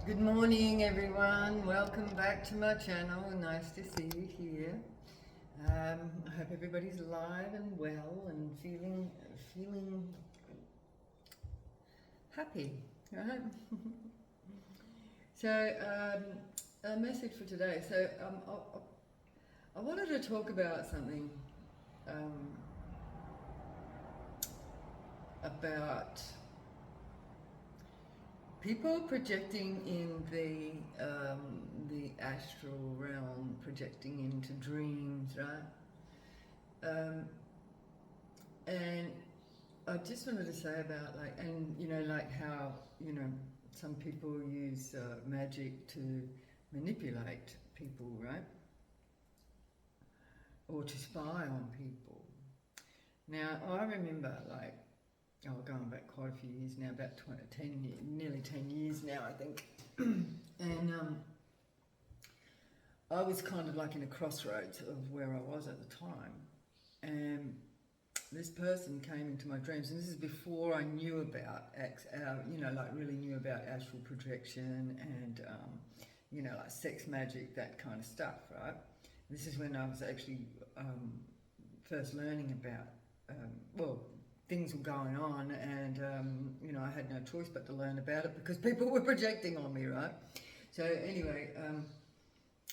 Good morning, everyone. Welcome back to my channel. Nice to see you here. I hope everybody's alive and well and feeling happy. Right? So, a message for today. I wanted to talk about something um, about people projecting in the astral realm, projecting into dreams, right? Um, and I just wanted to say about like how some people use magic to manipulate people, right? Or to spy on people. Now I remember going back quite a few years now, about 10 years, nearly 10 years now, I think. And I was kind of like in a crossroads of where I was at the time. And this person came into my dreams, and this is before I knew about, really knew about astral projection and, like sex magic, that kind of stuff, right? This is when I was actually first learning about, things were going on, and I had no choice but to learn about it because people were projecting on me, right? So anyway,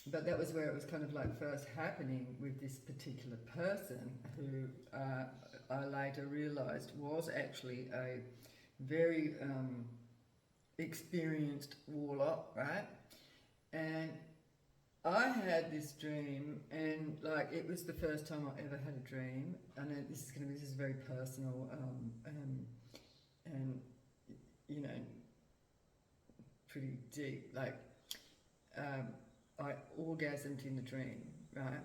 but that was where it was kind of like first happening with this particular person who I later realised was actually a very experienced warlock, right? And I had this dream, and like it was the first time I ever had a dream. I know this is very personal, and you know, pretty deep. Um, I orgasmed in the dream, right?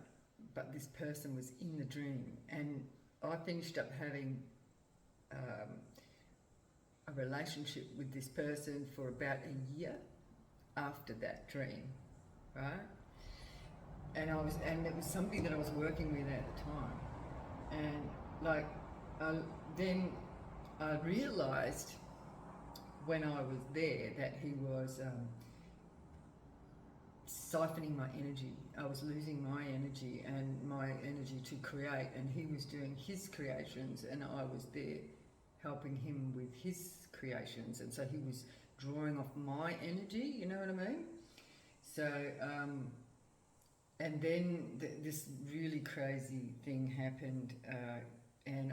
But this person was in the dream, and I finished up having um, a relationship with this person for about a year after that dream, right? And it was somebody that I was working with at the time, and then I realised when I was there that he was siphoning my energy. I was losing my energy and my energy to create, and he was doing his creations, and I was there helping him with his creations, and so he was drawing off my energy. You know what I mean? So, and then this really crazy thing happened, and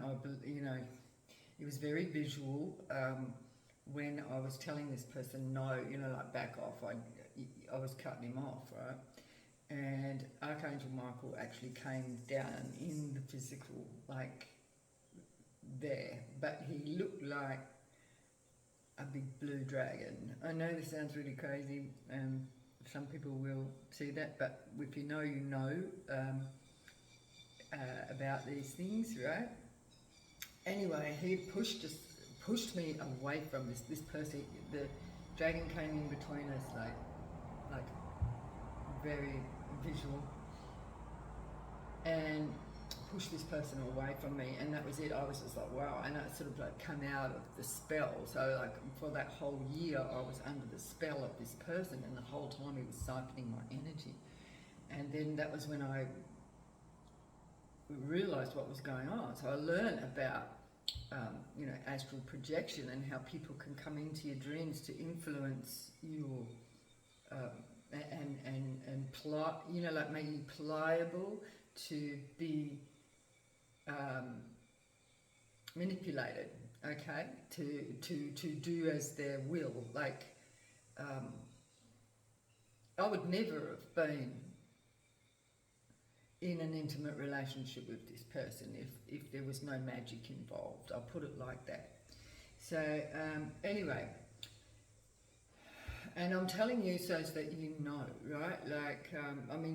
it was very visual. When I was telling this person no, like back off, I was cutting him off, right? And Archangel Michael actually came down in the physical, like there, but he looked like a big blue dragon. I know this sounds really crazy. Some people will see that, but if you know, about these things, right? Anyway, he pushed me away from this person. The dragon came in between us, like very visual, and pushed this person away from me, and that was it. I was just like, wow. And I sort of like come out of the spell. So like for that whole year I was under the spell of this person, and the whole time he was siphoning my energy. And then that was when I realized what was going on. So I learned about astral projection and how people can come into your dreams to influence your like make you pliable to be manipulated, okay, to do as their will. Like I would never have been in an intimate relationship with this person if there was no magic involved. I'll put it like that. So anyway, and I'm telling you so that you know, right? Like,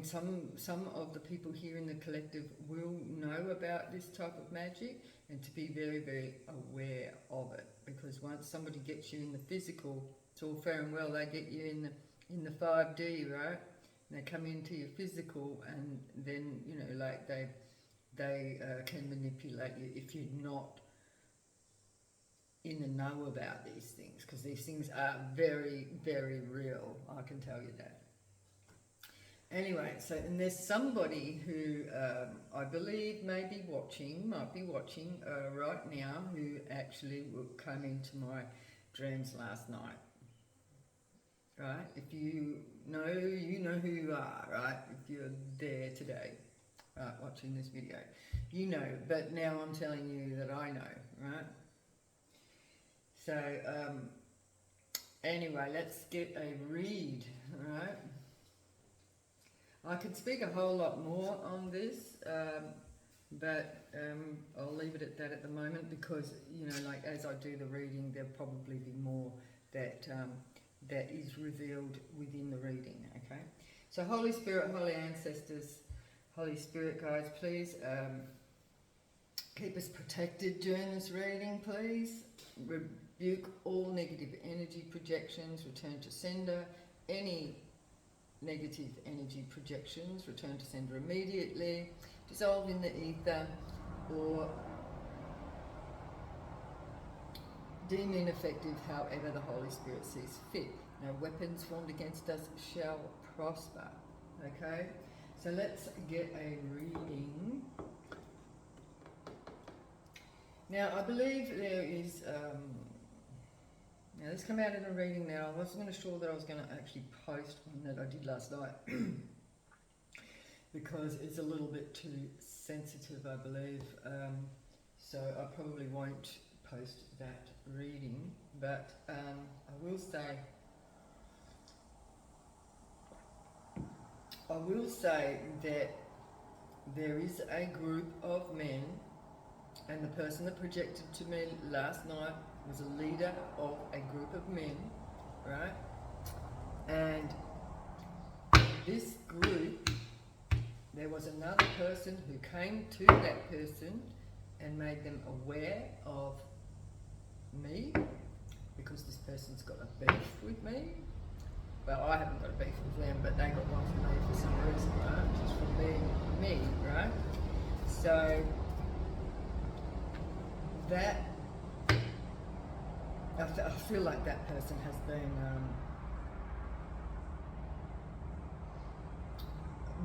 some of the people here in the collective will know about this type of magic, and to be very, very aware of it. Because once somebody gets you in the physical, it's all fair and well. They get you in the 5D, right? And they come into your physical, and then they can manipulate you if you're not in the know about these things, because these things are very, very real. I can tell you that. Anyway, so and there's somebody who I believe might be watching right now, who actually came into my dreams last night. Right? If you know who you are, right? If you're there today, watching this video, you know. But now I'm telling you that I know, right? So anyway, let's get a read, right? I could speak a whole lot more on this, but I'll leave it at that at the moment, because, you know, like as I do the reading, there'll probably be more that that is revealed within the reading, okay? So Holy Spirit, Holy Ancestors, Holy Spirit guides, please keep us protected during this reading, please. Rebuke all negative energy projections, return to sender. Any negative energy projections, return to sender immediately, dissolve in the ether, or deem ineffective however the Holy Spirit sees fit. No weapons formed against us shall prosper. Okay? So let's get a reading. Now, I believe there is... now, this came out in a reading now. I wasn't sure that I was going to actually post one that I did last night because it's a little bit too sensitive, I believe. So I probably won't post that reading. But I will say that there is a group of men, and the person that projected to me last night was a leader of a group of men, right? And this group, there was another person who came to that person and made them aware of me, because this person's got a beef with me. Well, I haven't got a beef with them, but they got one from me for some reason, right? Just from being me, right? So that, I feel like that person has been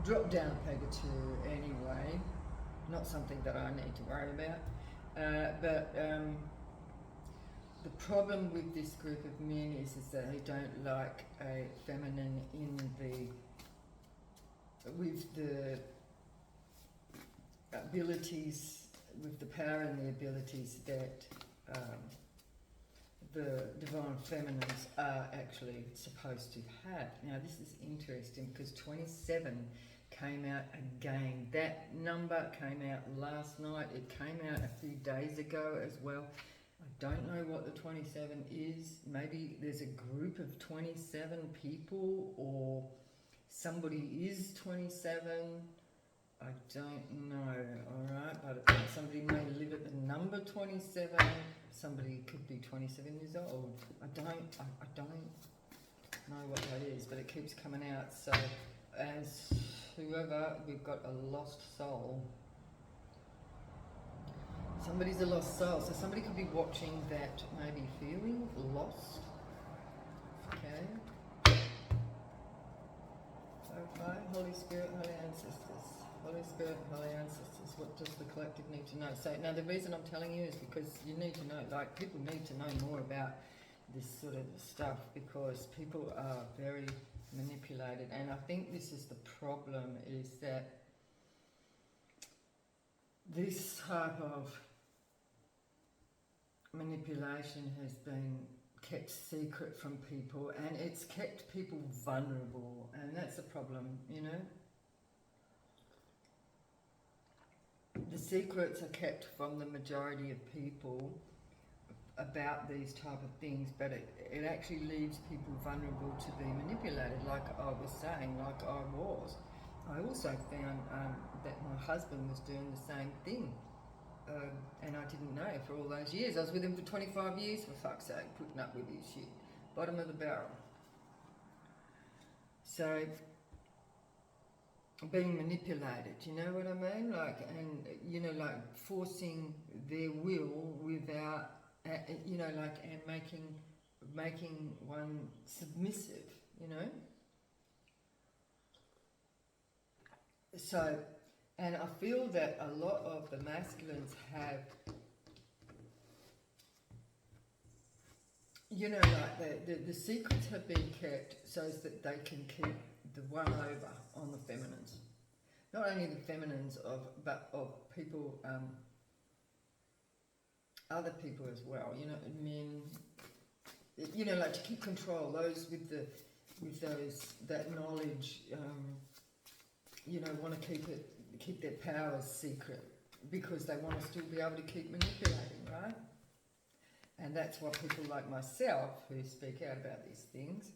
dropped down a peg or two anyway. Not something that I need to worry about. But the problem with this group of men is that they don't like a feminine with the abilities, with the power and the abilities that the divine feminines are actually supposed to have. Now, this is interesting because 27 came out again. That number came out last night. It came out a few days ago as well. I don't know what the 27 is. Maybe there's a group of 27 people, or somebody is 27. I don't know, alright, but somebody may live at the number 27, somebody could be 27 years old. I don't know what that is, but it keeps coming out. So as whoever, we've got a lost soul. Somebody's a lost soul, so somebody could be watching that, maybe feeling lost. Okay. Okay, Holy Spirit, Holy Ancestors. Holy Spirit, Holy Ancestors, what does the collective need to know? So now the reason I'm telling you is because you need to know, like, people need to know more about this sort of stuff, because people are very manipulated, and I think this is the problem, is that this type of manipulation has been kept secret from people, and it's kept people vulnerable, and that's the problem, you know. The secrets are kept from the majority of people about these type of things, but it actually leaves people vulnerable to be manipulated, like I was saying, like I was. I also found that my husband was doing the same thing, and I didn't know for all those years. I was with him for 25 years, for fuck's sake, putting up with his shit. Bottom of the barrel. So, being manipulated, you know what I mean? Like, and, you know, like forcing their will without you know, like, and making one submissive, you know. So, and I feel that a lot of the masculines have, you know, like the secrets have been kept so that they can keep the one over on the feminines. Not only the feminines but of people, other people as well. You know, men. You know, like to keep control. Those with that knowledge. You know, want to keep their powers secret because they want to still be able to keep manipulating, right? And that's why people like myself, who speak out about these things,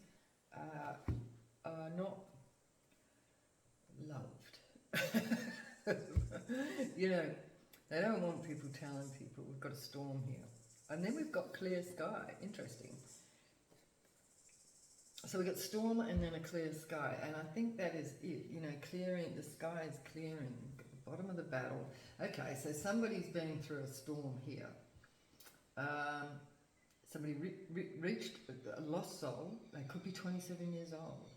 are not loved. You know, they don't want people telling people we've got a storm here. And then we've got clear sky. Interesting. So we've got storm and then a clear sky. And I think that is it. You know, clearing, the sky is clearing. The bottom of the battle. Okay, so somebody's been through a storm here. Somebody reached a lost soul. They could be 27 years old.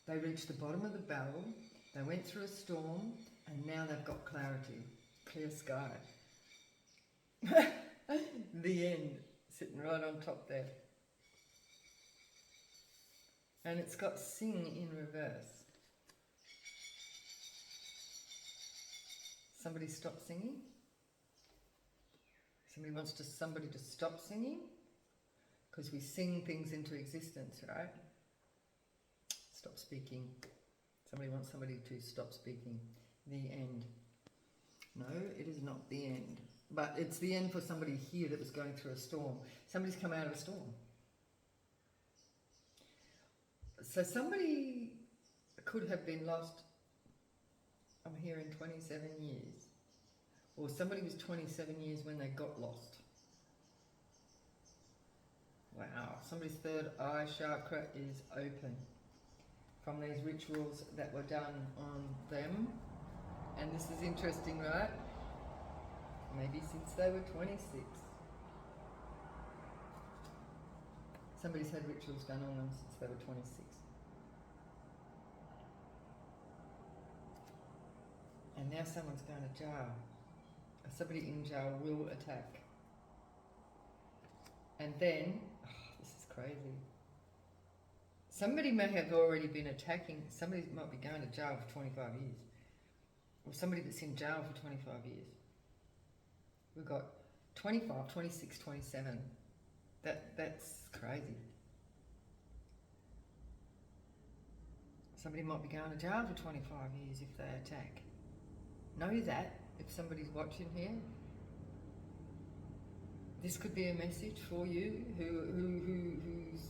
They reached the bottom of the barrel. They went through a storm, and now they've got clarity, clear sky. The end, sitting right on top there. And it's got sing in reverse. Somebody stop singing? Somebody wants somebody to stop singing? Because we sing things into existence, right? Stop speaking. Somebody wants somebody to stop speaking. The end. No, it is not the end. But it's the end for somebody here that was going through a storm. Somebody's come out of a storm. So somebody could have been lost, I'm hearing 27 years. Or somebody was 27 years when they got lost. Wow, somebody's third eye chakra is open from these rituals that were done on them. And this is interesting, right? Maybe since they were 26. Somebody's had rituals done on them since they were 26. And now someone's going to jail. Somebody in jail will attack. And then, this is crazy. Somebody may have already been attacking, somebody might be going to jail for 25 years. Or somebody that's in jail for 25 years. We've got 25, 26, 27. That's crazy. Somebody might be going to jail for 25 years if they attack. Know that, if somebody's watching here. This could be a message for you who's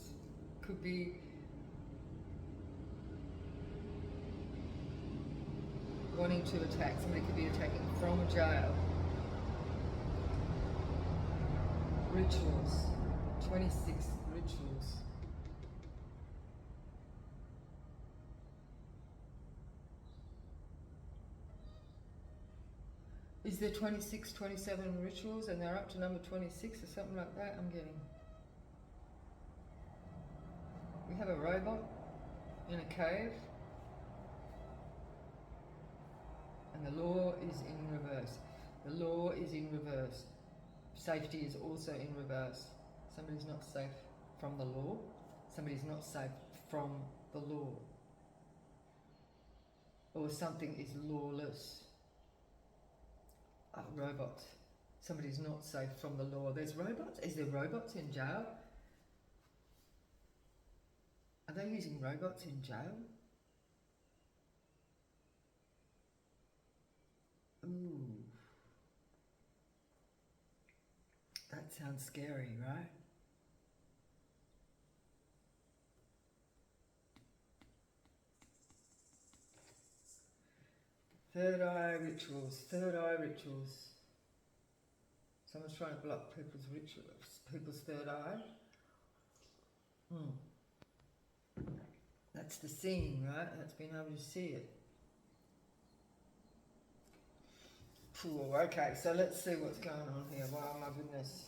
could be wanting to attack. Somebody could be attacking from jail. Rituals. 26 rituals. Is there 26, 27 rituals and they're up to number 26 or something like that? I'm getting. We have a robot in a cave. And the law is in reverse. The law is in reverse. Safety is also in reverse. Somebody's not safe from the law. Somebody's not safe from the law. Or something is lawless. Robots. Somebody's not safe from the law. There's robots? Is there robots in jail? Are they using robots in jail? Ooh. That sounds scary, right? Third eye rituals, third eye rituals. Someone's trying to block people's rituals, people's third eye. That's the seeing, right? That's being able to see it. Cool, okay, so let's see what's going on here. Wow, my goodness.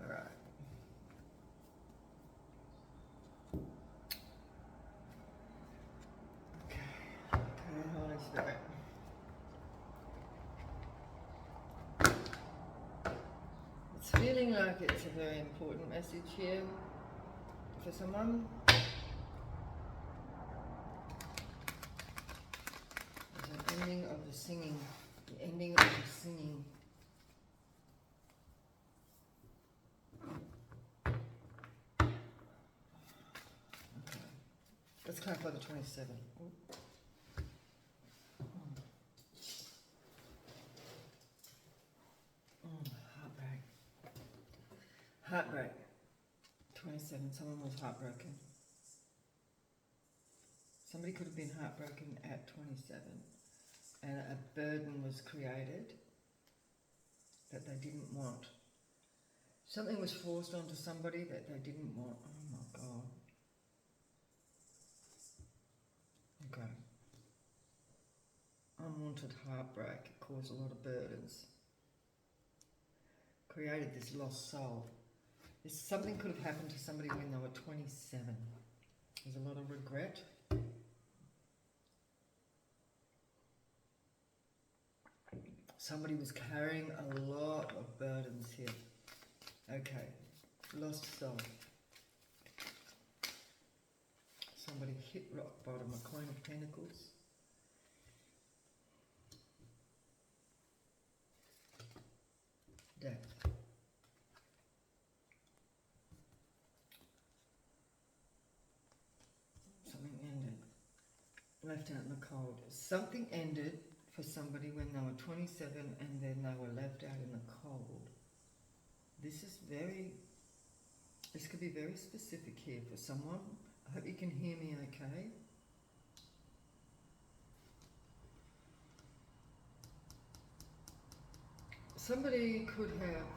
Alright. Okay, Holy Spirit. It's feeling like it's a very important message here for someone. There's an ending of the singing. The ending of the singing. Okay. Let's clarify the 27. Heartbreak. Heartbreak. 27. Someone was heartbroken. Somebody could have been heartbroken at 27, and a burden was created that they didn't want. Something was forced onto somebody that they didn't want. Oh my God. Okay. Unwanted heartbreak caused a lot of burdens. Created this lost soul. Something could have happened to somebody when they were 27. There's a lot of regret. Somebody was carrying a lot of burdens here. Okay, lost soul. Somebody hit rock bottom, a Queen of Pentacles. Death. Something ended. Left out in the cold. Something ended for somebody when they were 27 and then they were left out in the cold. This could be very specific here for someone. I hope you can hear me okay. Somebody could have,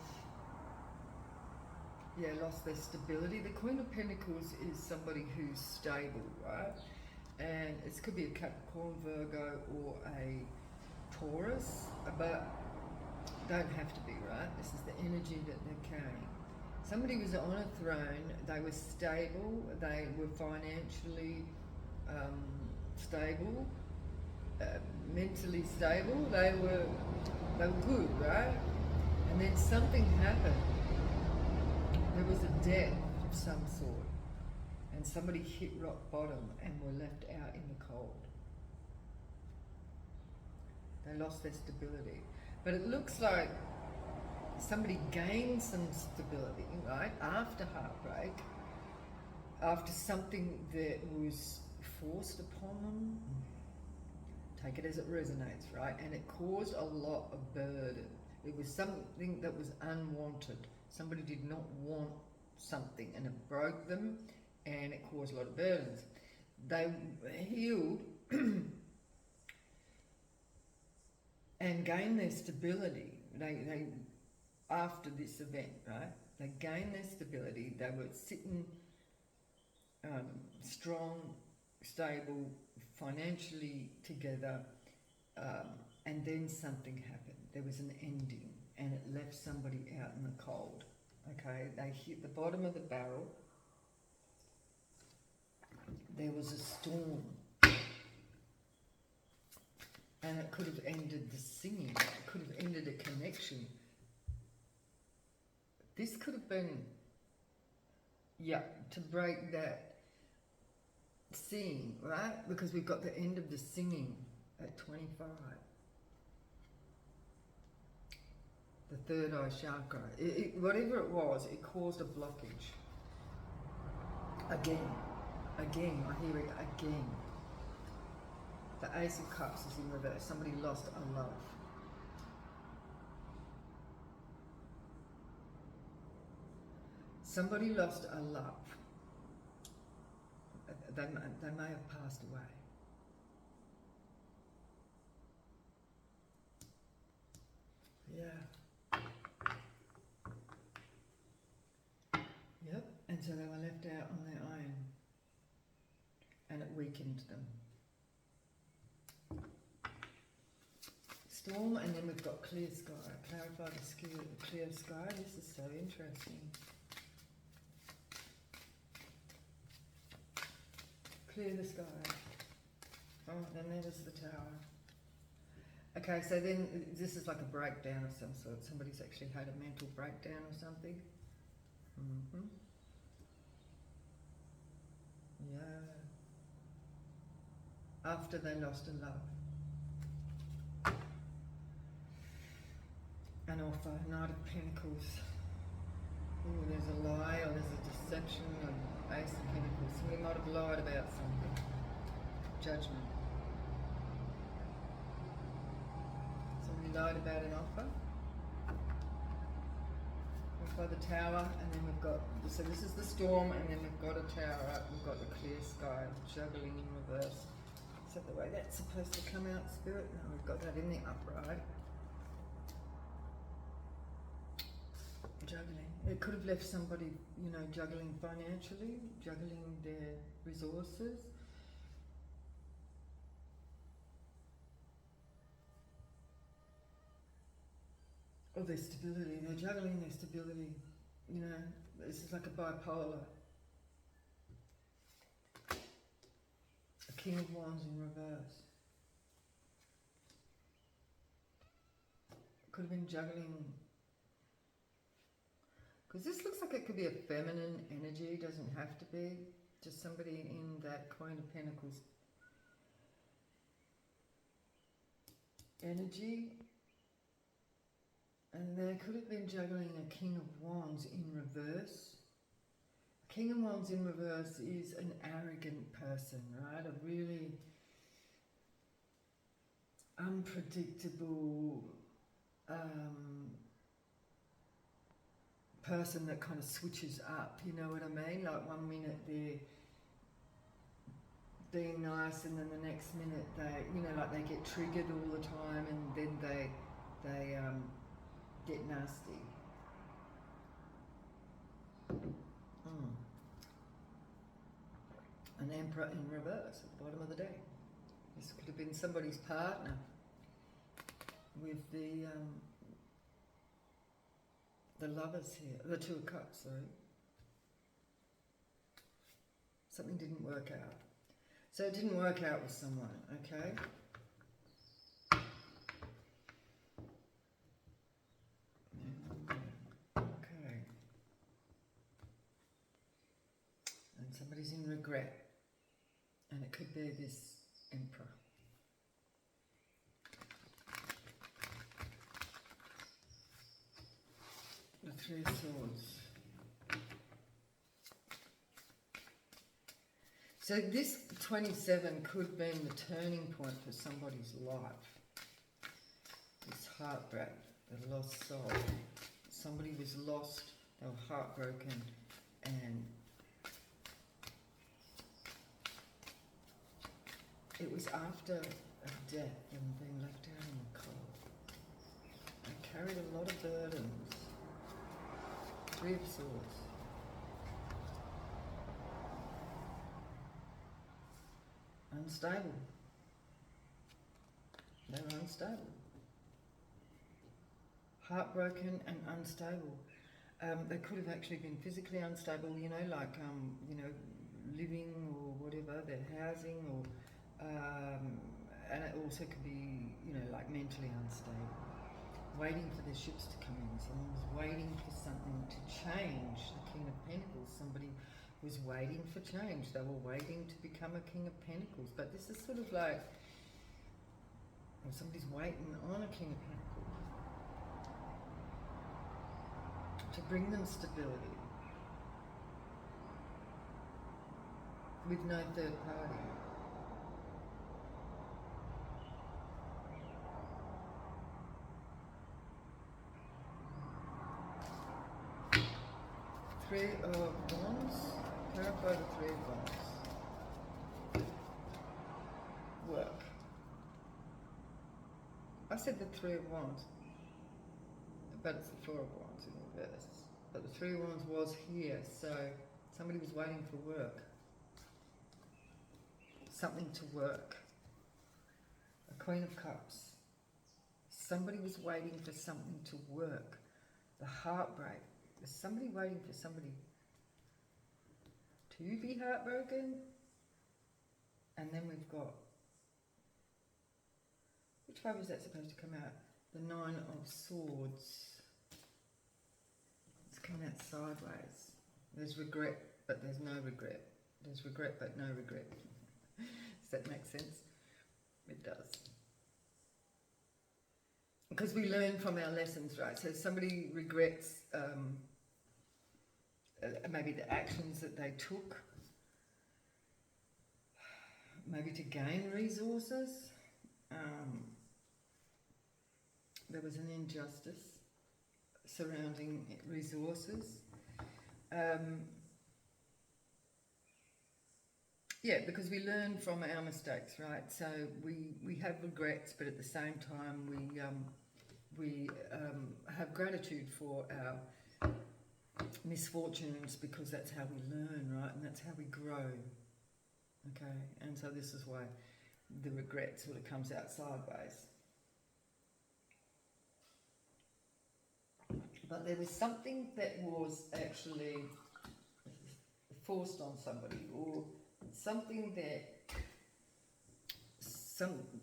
lost their stability. The Queen of Pentacles is somebody who's stable, right? And it could be a Capricorn, Virgo, or a Taurus, but don't have to be, right? This is the energy that they're carrying. Somebody was on a throne, they were stable, they were financially stable, mentally stable, they were good, right? And then something happened. There was a death of some sort, and somebody hit rock bottom and were left out in the cold. They lost their stability. But it looks like somebody gained some stability, right, after heartbreak, after something that was forced upon them. Take it as it resonates, right? And it caused a lot of burden. It was something that was unwanted. Somebody did not want something and it broke them and it caused a lot of burdens. They healed and gained their stability. They after this event, right? They gained their stability. They were sitting strong, stable, financially together, and then something happened. There was an ending, and it left somebody out in the cold. Okay, they hit the bottom of the barrel. There was a storm, and it could have ended the singing. It could have ended a connection. This could have been, to break that singing, right? Because we've got the end of the singing at 25. The third eye chakra. Whatever it was, it caused a blockage. Again, I hear it again. The Ace of Cups is in reverse. Somebody lost a love. Somebody lost a love. They may have passed away. Yeah. Yep. And so they were left out on their own. And it weakened them. Storm, and then we've got clear sky. Clarify the clear sky. This is so interesting. Clear the sky. Oh, then there's the tower. Okay, so then this is like a breakdown of some sort. Somebody's actually had a mental breakdown or something. Yeah. After they lost a love. An offer, Knight of Pentacles. Ooh, there's a lie or there's a deception, and Ace of Pentacles. Somebody might have lied about something. Judgment. Somebody lied about an offer. We've got the tower, and then we've got, so this is the storm, and then we've got a tower up, we've got the clear sky, juggling in reverse. Is that the way that's supposed to come out, Spirit? No, we've got that in the upright. Juggling. It could have left somebody, you know, juggling financially, juggling their resources. Or their stability. They're juggling their stability. You know, this is like a bipolar. A King of Wands in reverse. Could have been juggling. Because this looks like it could be a feminine energy, doesn't have to be. Just somebody in that Queen of Pentacles energy. And they could have been juggling a King of Wands in reverse. A King of Wands in reverse is an arrogant person, right? A really unpredictable person that kind of switches up, you know what I mean? Like one minute they're being nice, and then the next minute they, you know, like they get triggered all the time, and then they get nasty. An Emperor in reverse at the bottom of the deck. This could have been somebody's partner with the Lovers here, the Two of Cups, sorry. Something didn't work out. So it didn't work out with someone, okay? Okay. And somebody's in regret. And it could be this Emperor. The Three of Swords. So this 27 could have been the turning point for somebody's life. This heartbreak, the lost soul. Somebody was lost, they were heartbroken, and it was after a death and being left out in the cold. They carried a lot of burdens. Three of Swords. Unstable. They were unstable. Heartbroken and unstable. They could have actually been physically unstable, you know, like, you know, living or whatever, their housing, or, and it also could be, you know, like mentally unstable. Waiting for their ships to come in. Someone was waiting for something to change. The King of Pentacles. Somebody was waiting for change. They were waiting to become a King of Pentacles. But this is sort of like, well, somebody's waiting on a King of Pentacles to bring them stability with no third party. Three of Wands. Clarify the Three of Wands. Work. I said the Three of Wands, but it's the Four of Wands in reverse. But the Three of Wands was here, so somebody was waiting for work. Something to work. A Queen of Cups. Somebody was waiting for something to work. The heartbreak. There's somebody waiting for somebody to be heartbroken. And then we've got, which way was that supposed to come out? The Nine of Swords. It's coming out sideways. There's regret, but there's no regret. There's regret, but no regret. Does that make sense? It does. Because we learn from our lessons, right? So somebody regrets maybe the actions that they took, maybe to gain resources. There was an injustice surrounding resources. Yeah, because we learn from our mistakes, right? So we have regrets, but at the same time we have gratitude for our misfortunes, because that's how we learn, right? And that's how we grow. Okay, and so this is why the regret sort of comes out sideways. But there was something that was actually forced on somebody, or something that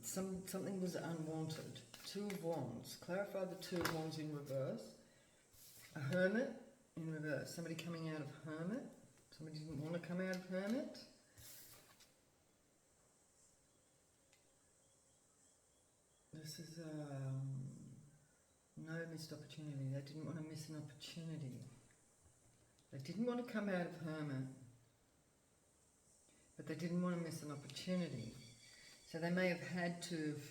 something was unwanted. Two of Wands. Clarify the Two of Wands in reverse. A Hermit in reverse. Somebody coming out of Hermit. Somebody didn't want to come out of Hermit. This is no missed opportunity. They didn't want to miss an opportunity. They didn't want to come out of Hermit, but they didn't want to miss an opportunity. So they may have had to have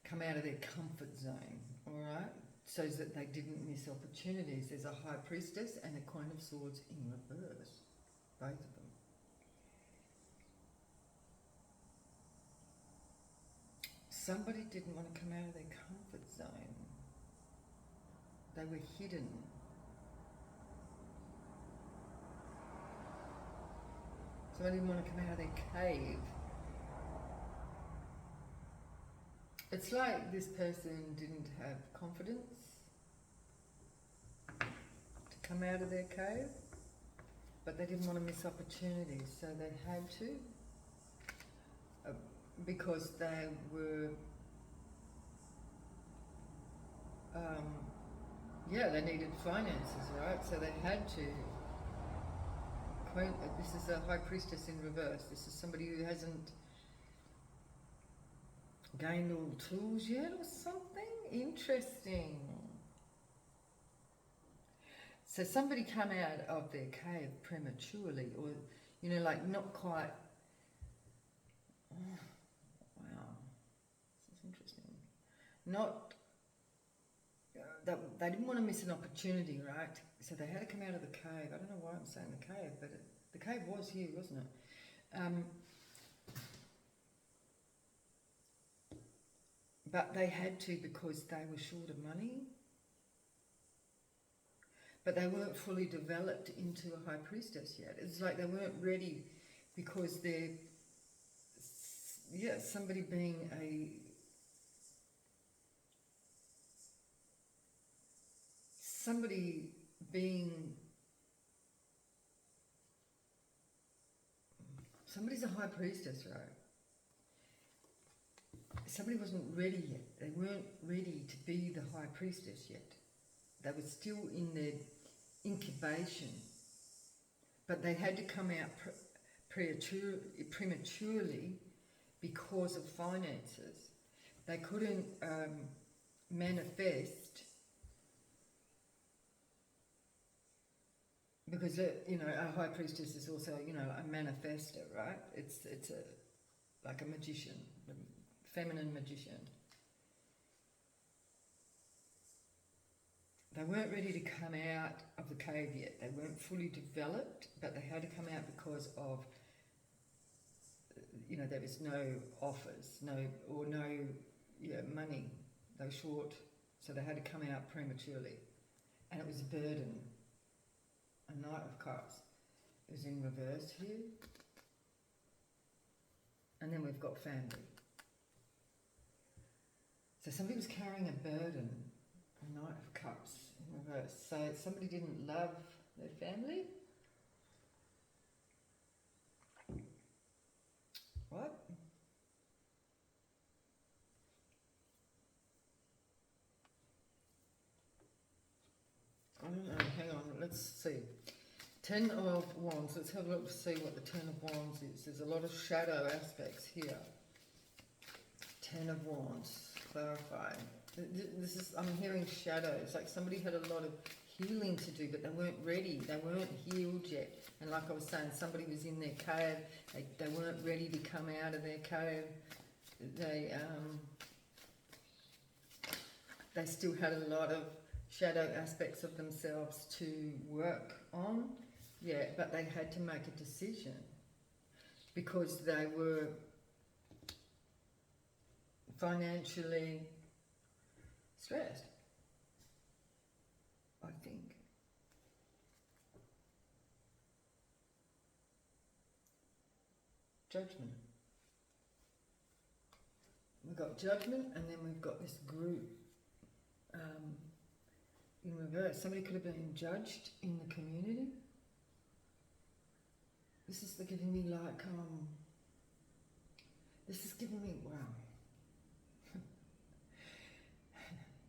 come out of their comfort zone, all right, so that they didn't miss opportunities. There's a High Priestess and a Queen of Swords in reverse, both of them. Somebody didn't want to come out of their comfort zone. They were hidden. Somebody didn't want to come out of their cave. It's like this person didn't have confidence to come out of their cave, but they didn't want to miss opportunities, so they had to, because they were, they needed finances, right? So they had to. This is a High Priestess in reverse. This is somebody who hasn't gained all tools yet or something. Interesting. So somebody come out of their cave prematurely, or, like not quite. Oh, wow, this is interesting. Not, they didn't want to miss an opportunity, right? So they had to come out of the cave. I don't know why I'm saying the cave, but the cave was here, wasn't it? But they had to, because they were short of money. But they weren't fully developed into a High Priestess yet. It's like they weren't ready, because they're, somebody being somebody's a High Priestess, right? Somebody wasn't ready yet. They weren't ready to be the High Priestess yet. They were still in their incubation, but they had to come out prematurely because of finances. They couldn't manifest, because a High Priestess is also a manifester, right? It's like a magician, a feminine magician. They weren't ready to come out of the cave yet. They weren't fully developed, but they had to come out because of, there was no offers, no money. They were short, so they had to come out prematurely. And it was a burden. A Knight of Cups. It was in reverse here. And then we've got family. So somebody was carrying a burden, a Knight of Cups in reverse. So somebody didn't love their family. What? I don't know, hang on, let's see. Ten of Wands, let's have a look to see what the Ten of Wands is. There's a lot of shadow aspects here. Ten of Wands, clarify. This is, I'm hearing shadows, like somebody had a lot of healing to do, but they weren't ready, they weren't healed yet. And like I was saying, somebody was in their cave, they weren't ready to come out of their cave. They still had a lot of shadow aspects of themselves to work on, yeah, but they had to make a decision because they were financially stressed, I think. Judgment. We've got Judgment, and then we've got this group in reverse. Somebody could have been judged in the community. This is giving me like, this is giving me, wow.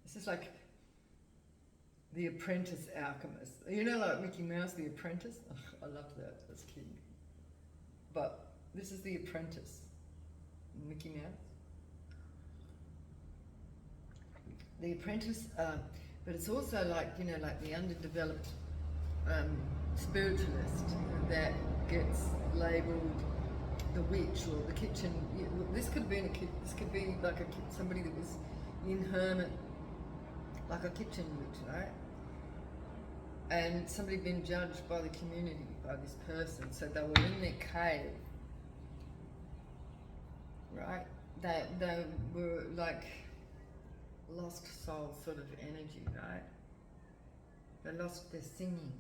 This is like the Apprentice Alchemist. You know, like Mickey Mouse, the Apprentice? Oh, I loved that as a kid. But this is the Apprentice, Mickey Mouse. The Apprentice, but it's also like, you know, like the underdeveloped spiritualist that gets labelled the witch or the kitchen. This could be this could be like somebody that was in hermit, like a kitchen witch, right? And somebody been judged by the community, by this person, so they were in their cave, right? They were like lost soul sort of energy, right? They lost their singing.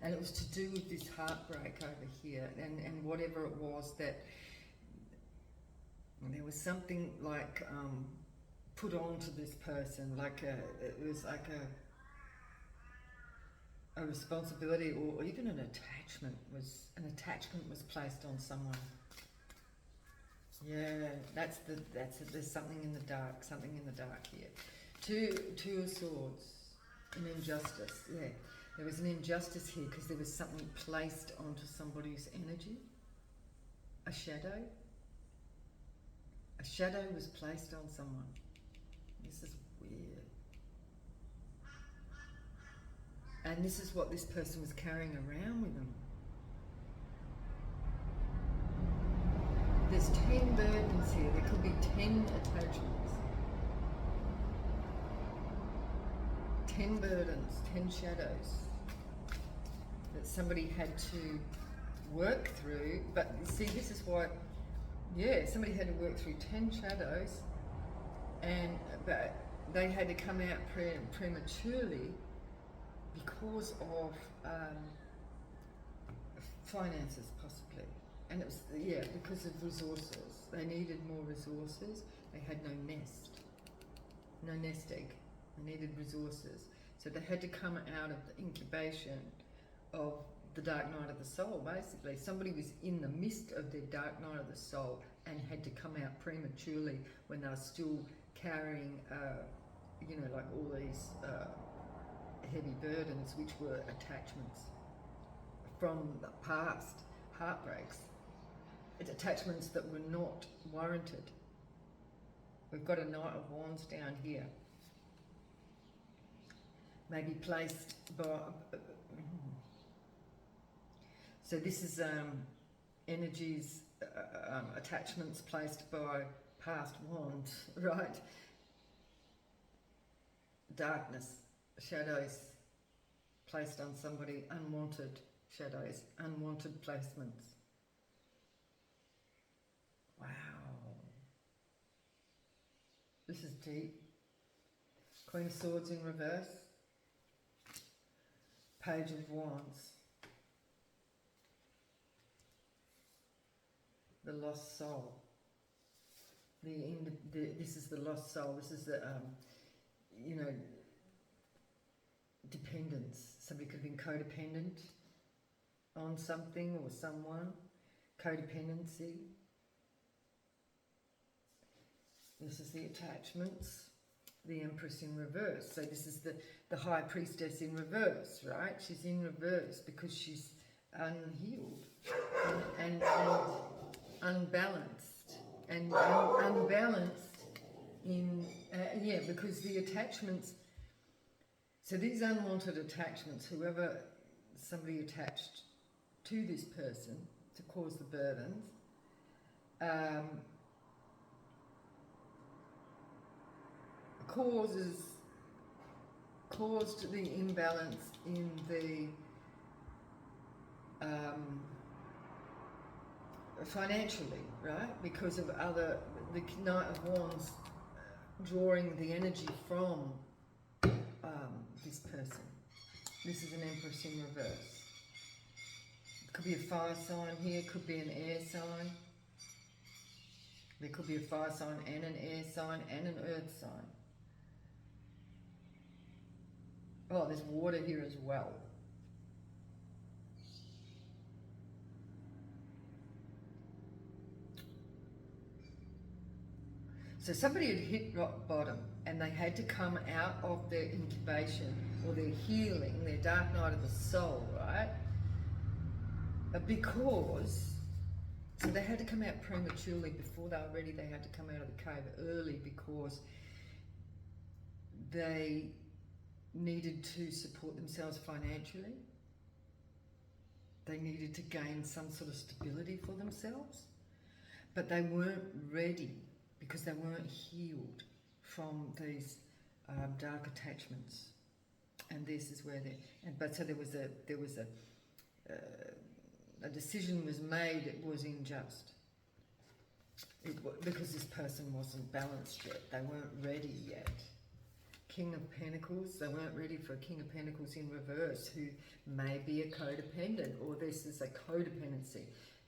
And it was to do with this heartbreak over here and whatever it was that there was something like put onto this person, like it was like a responsibility or even an attachment was placed on someone. Yeah, there's something in the dark here. Two of Swords, an injustice, yeah. There was an injustice here because there was something placed onto somebody's energy. A shadow. A shadow was placed on someone. This is weird. And this is what this person was carrying around with them. There's 10 burdens here. There could be 10 attachments. 10 burdens, 10 shadows that somebody had to work through. But you see, this is why, yeah, somebody had to work through 10 shadows, but they had to come out prematurely because of finances, possibly. And it was, yeah, because of resources. They needed more resources. They had no nest egg. They needed resources. So they had to come out of the incubation of the dark night of the soul, basically. Somebody was in the midst of their dark night of the soul and had to come out prematurely when they were still carrying, you know, like all these heavy burdens, which were attachments from the past, heartbreaks. Attachments that were not warranted. We've got a Knight of Wands down here. Maybe placed by... So this is energies, attachments placed by past wands, right? Darkness, shadows placed on somebody, unwanted shadows, unwanted placements. Wow. This is deep. Queen of Swords in reverse. Page of Wands. The lost soul. This is the lost soul. This is the you know, dependence. Somebody could have been codependent on something or someone. Codependency. This is the attachments. The Empress in reverse. So this is the High Priestess in reverse, right? She's in reverse because she's unhealed and unbalanced. And unbalanced in, because the attachments, so these unwanted attachments, whoever somebody attached to this person to cause the burdens, caused the imbalance in the financially, right? Because of the Knight of Wands drawing the energy from this person. This is an Empress in reverse. It could be a fire sign here, could be an air sign. There could be a fire sign and an air sign and an earth sign. Oh, there's water here as well. So somebody had hit rock bottom and they had to come out of their incubation or their healing, their dark night of the soul, right? Because, so they had to come out prematurely before they were ready. They had to come out of the cave early because they needed to support themselves financially. They needed to gain some sort of stability for themselves, but they weren't ready because they weren't healed from these dark attachments. And this is where so there was a decision was made. It was unjust because this person wasn't balanced yet. They weren't ready yet. King of Pentacles, they weren't ready for a King of Pentacles in reverse who may be a codependent, or this is a codependency.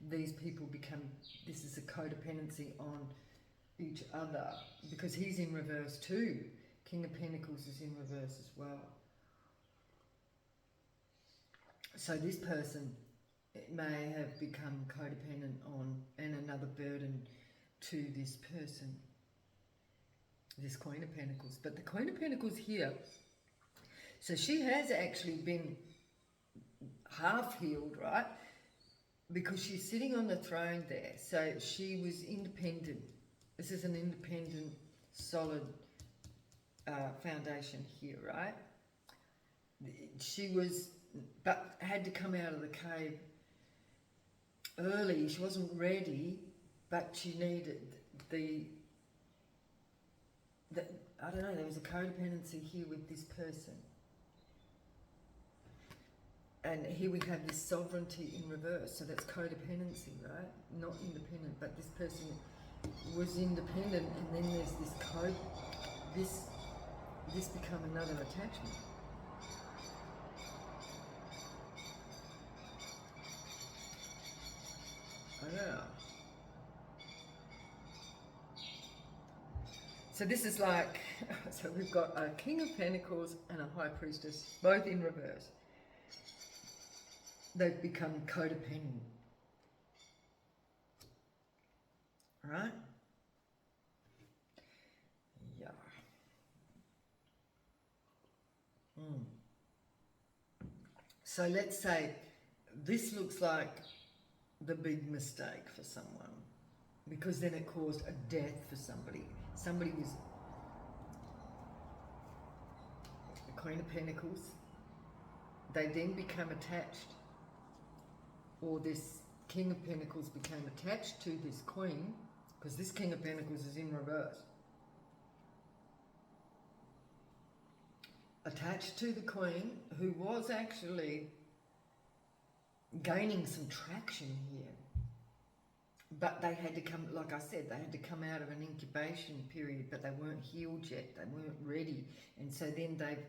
These people this is a codependency on each other because he's in reverse too. King of Pentacles is in reverse as well. So this person may have become codependent on and another burden to this person. This Queen of Pentacles. But the Queen of Pentacles here, so she has actually been half healed, right? Because she's sitting on the throne there. So she was independent. This is an independent, solid foundation here, right? She was, but had to come out of the cave early. She wasn't ready, but she needed I don't know, there was a codependency here with this person. And here we have this sovereignty in reverse, so that's codependency, right? Not independent, but this person was independent, and then there's this this become another attachment. I don't know. So this is like, so we've got a King of Pentacles and a High Priestess, both in reverse. They've become codependent. Right? Yeah. So let's say this looks like the big mistake for someone, because then it caused a death for somebody. Somebody was the Queen of Pentacles. They then become attached, or this King of Pentacles became attached to this Queen, because this King of Pentacles is in reverse. Attached to the Queen, who was actually gaining some traction here. But they had to come, like I said, they had to come out of an incubation period, but they weren't healed yet. They weren't ready. And so then they've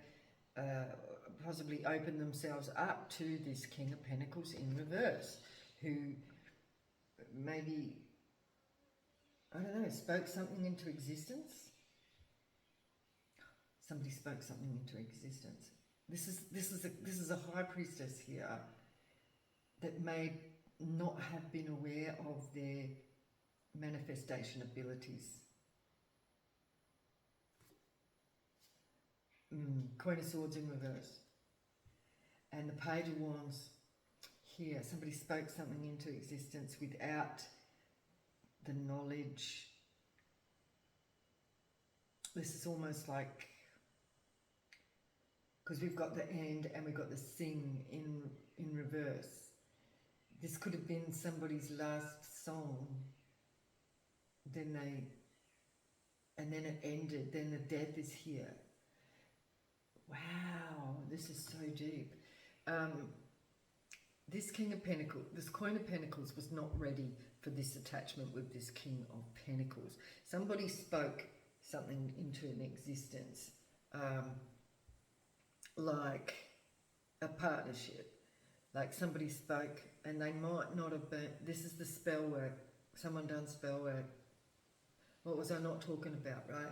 possibly opened themselves up to this King of Pentacles in reverse, who maybe I don't know, spoke something into existence. Somebody spoke something into existence. This is a high priestess here that may not have been aware of their manifestation abilities. Queen of Swords in reverse. And the Page of Wands here. Somebody spoke something into existence without the knowledge. This is almost like, because we've got the and we've got the sing in reverse. This could have been somebody's last song. And then it ended. Then the death is here. Wow, this is so deep. This King of Pentacles, this Queen of Pentacles was not ready for this attachment with this King of Pentacles. Somebody spoke something into an existence, like a partnership. Like somebody spoke and they might not have been, this is the spell work, someone done spell work. What was I not talking about, right?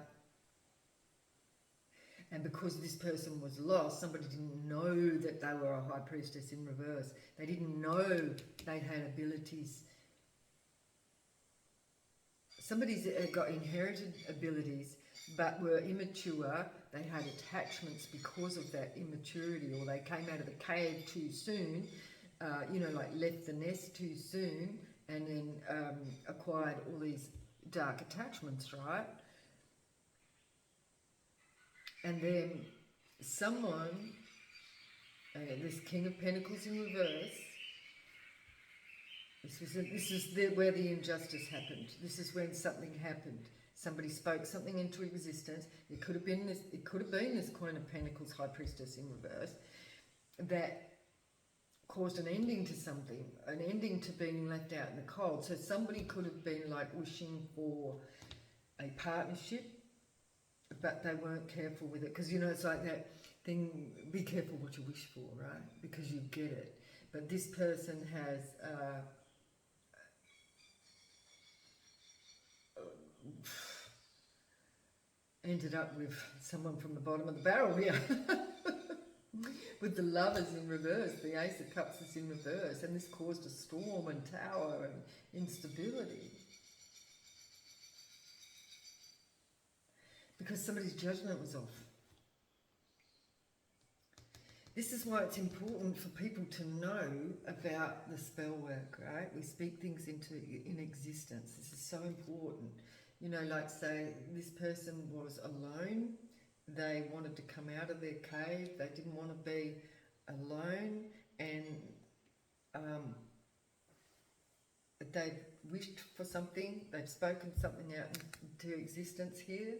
And because this person was lost, somebody didn't know that they were a high priestess in reverse. They didn't know they had abilities. Somebody's got inherited abilities but were immature. They had attachments because of that immaturity, or they came out of the cave too soon, like left the nest too soon, and then acquired all these dark attachments, right? And then someone, this King of Pentacles in reverse, this is where the injustice happened. This is when something happened. Somebody spoke something into existence. It could have been this Queen of Pentacles, High Priestess in reverse, that caused an ending to something, an ending to being left out in the cold. So somebody could have been like wishing for a partnership, but they weren't careful with it. Because, it's like that thing, be careful what you wish for, right? Because you get it. But this person has ended up with someone from the bottom of the barrel here. With the Lovers in reverse, the Ace of Cups is in reverse, and this caused a storm and tower and instability. Because somebody's judgment was off. This is why it's important for people to know about the spell work, right? We speak things in existence. This is so important. Like say this person was alone. They wanted to come out of their cave. They didn't want to be alone, and they've wished for something. They've spoken something out into existence here.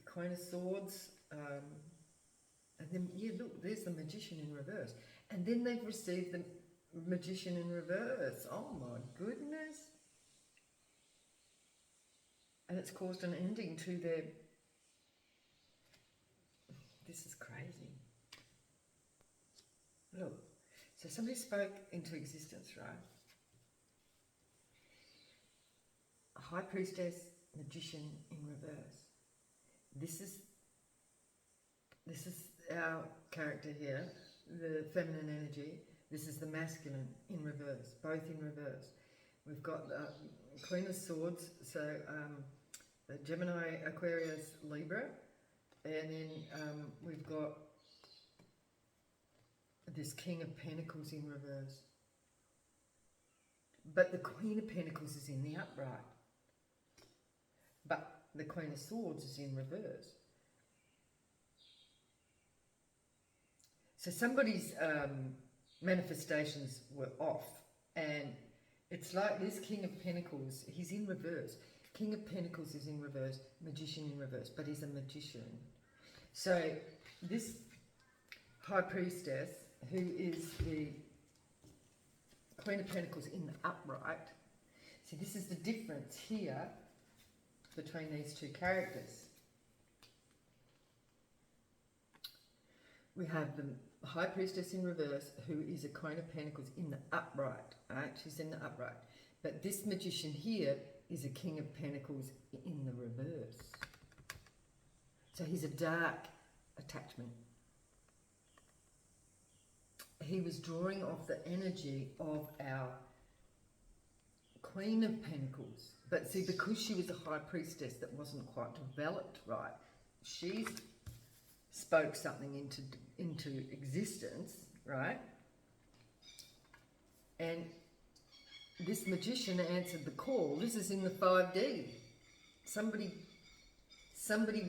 Queen of Swords, and then look, there's the Magician in reverse, and then they've received the Magician in reverse. Oh my goodness! And it's caused an ending to their. This is crazy. Look, so somebody spoke into existence, right? A High Priestess, Magician in reverse. This is our character here, the feminine energy. This is the masculine in reverse, both in reverse. We've got the Queen of Swords, so the Gemini, Aquarius, Libra, and then we've got this King of Pentacles in reverse. But the Queen of Pentacles is in the upright. But the Queen of Swords is in reverse. So somebody's manifestations were off, and it's like this King of Pentacles, he's in reverse. King of Pentacles is in reverse, Magician in reverse, but he's a magician. So this High Priestess, who is the Queen of Pentacles in the upright, see, this is the difference here between these two characters. We have the High Priestess in reverse, who is a Queen of Pentacles in the upright, right? She's in the upright. But this Magician here is a King of Pentacles in the reverse. So he's a dark attachment. He was drawing off the energy of our Queen of Pentacles. But see, because she was a high priestess that wasn't quite developed right, she spoke something into existence, right? And this magician answered the call. This is in the 5D. Somebody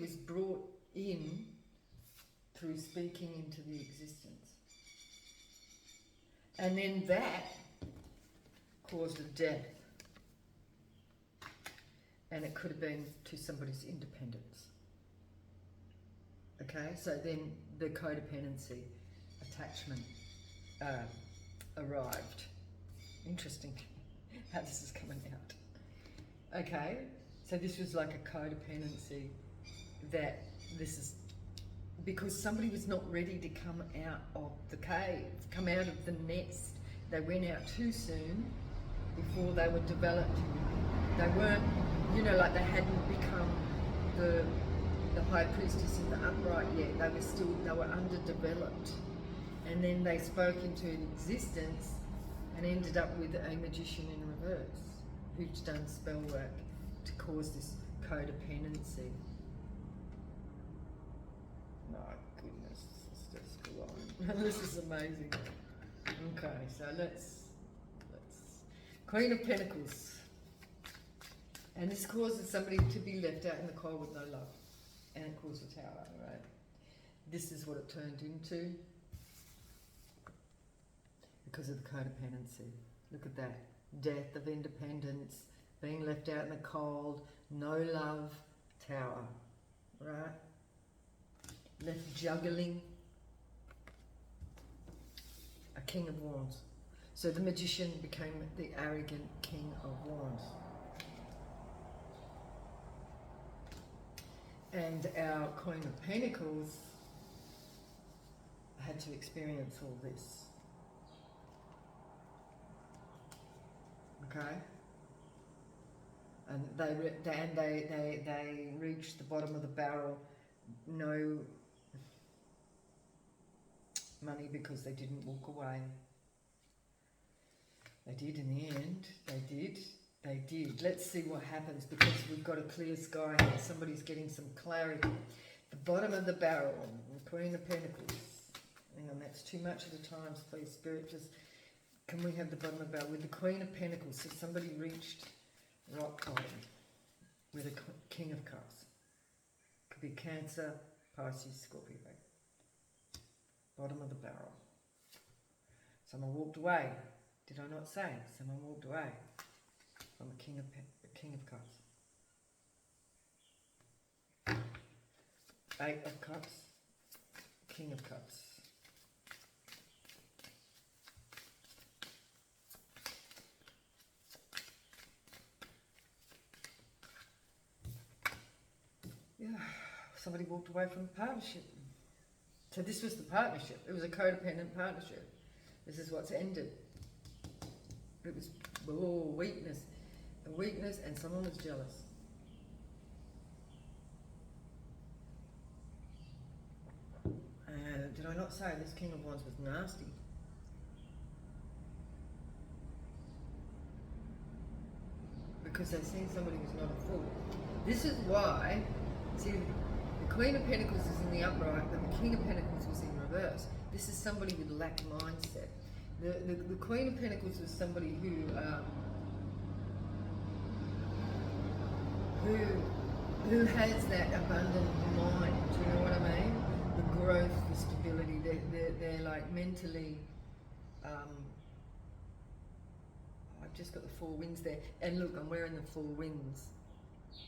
was brought in through speaking into the existence. And then that caused a death. And it could have been to somebody's independence. Okay, so then the codependency attachment arrived. Interesting how this is coming out. Okay, so this was like a codependency that this is because somebody was not ready to come out of the cave, come out of the nest. They went out too soon before they were developed. They weren't, you know, like they hadn't become the high priestess in the upright yet. They were underdeveloped. And then they spoke into existence and ended up with a magician in reverse who's done spell work to cause this codependency. My goodness, this is just glowing. This is amazing. Okay, so let's Queen of Pentacles. And this causes somebody to be left out in the cold with no love. And it caused a tower, right? This is what it turned into because of the codependency. Look at that. Death of independence, being left out in the cold, no love, tower, right? Left juggling, a King of Wands. So the magician became the arrogant King of Wands. And our Queen of Pentacles had to experience all this. Okay? And they reached the bottom of the barrel, no money because they didn't walk away. They did in the end. They did. Let's see what happens because we've got a clear sky here. Somebody's getting some clarity. The bottom of the barrel, the Queen of Pentacles. Hang on, that's too much at a time, please, Spirit. Just, can we have the bottom of the barrel with the Queen of Pentacles? So somebody reached rock bottom with a King of Cups. Could be Cancer, Pisces, Scorpio. Bottom of the barrel. Someone walked away. Did I not say? Someone walked away from a King of Cups. 8 of Cups, King of Cups. Yeah, somebody walked away from a partnership. So this was the partnership. It was a codependent partnership. This is what's ended. It was weakness. A weakness, and someone was jealous. Did I not say this King of Wands was nasty? Because they've seen somebody who's not a fool. This is why, see, the Queen of Pentacles is in the upright, but the King of Pentacles was in reverse. This is somebody with lack mindset. The Queen of Pentacles was somebody who has that abundant mind. Do you know what I mean? The growth, the stability. They're like mentally. I've just got the 4 winds there, and look, I'm wearing the 4 winds,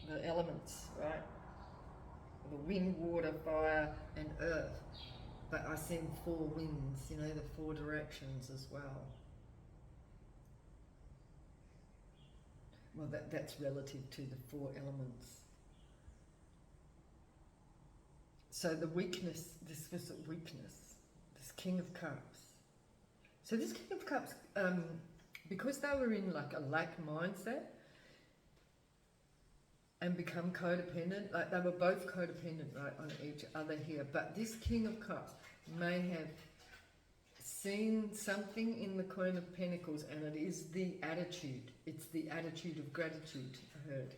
the elements, right? The wind, water, fire, and earth. But I send 4 winds, you know, the 4 directions as well. Well, that's relative to the 4 elements. So the weakness, this was a weakness, this King of Cups. So this King of Cups, because they were in like a lack mindset, and become codependent. Like they were both codependent, right, on each other here. But this King of Cups may have seen something in the Queen of Pentacles, and it is the attitude. It's the attitude of gratitude, I heard.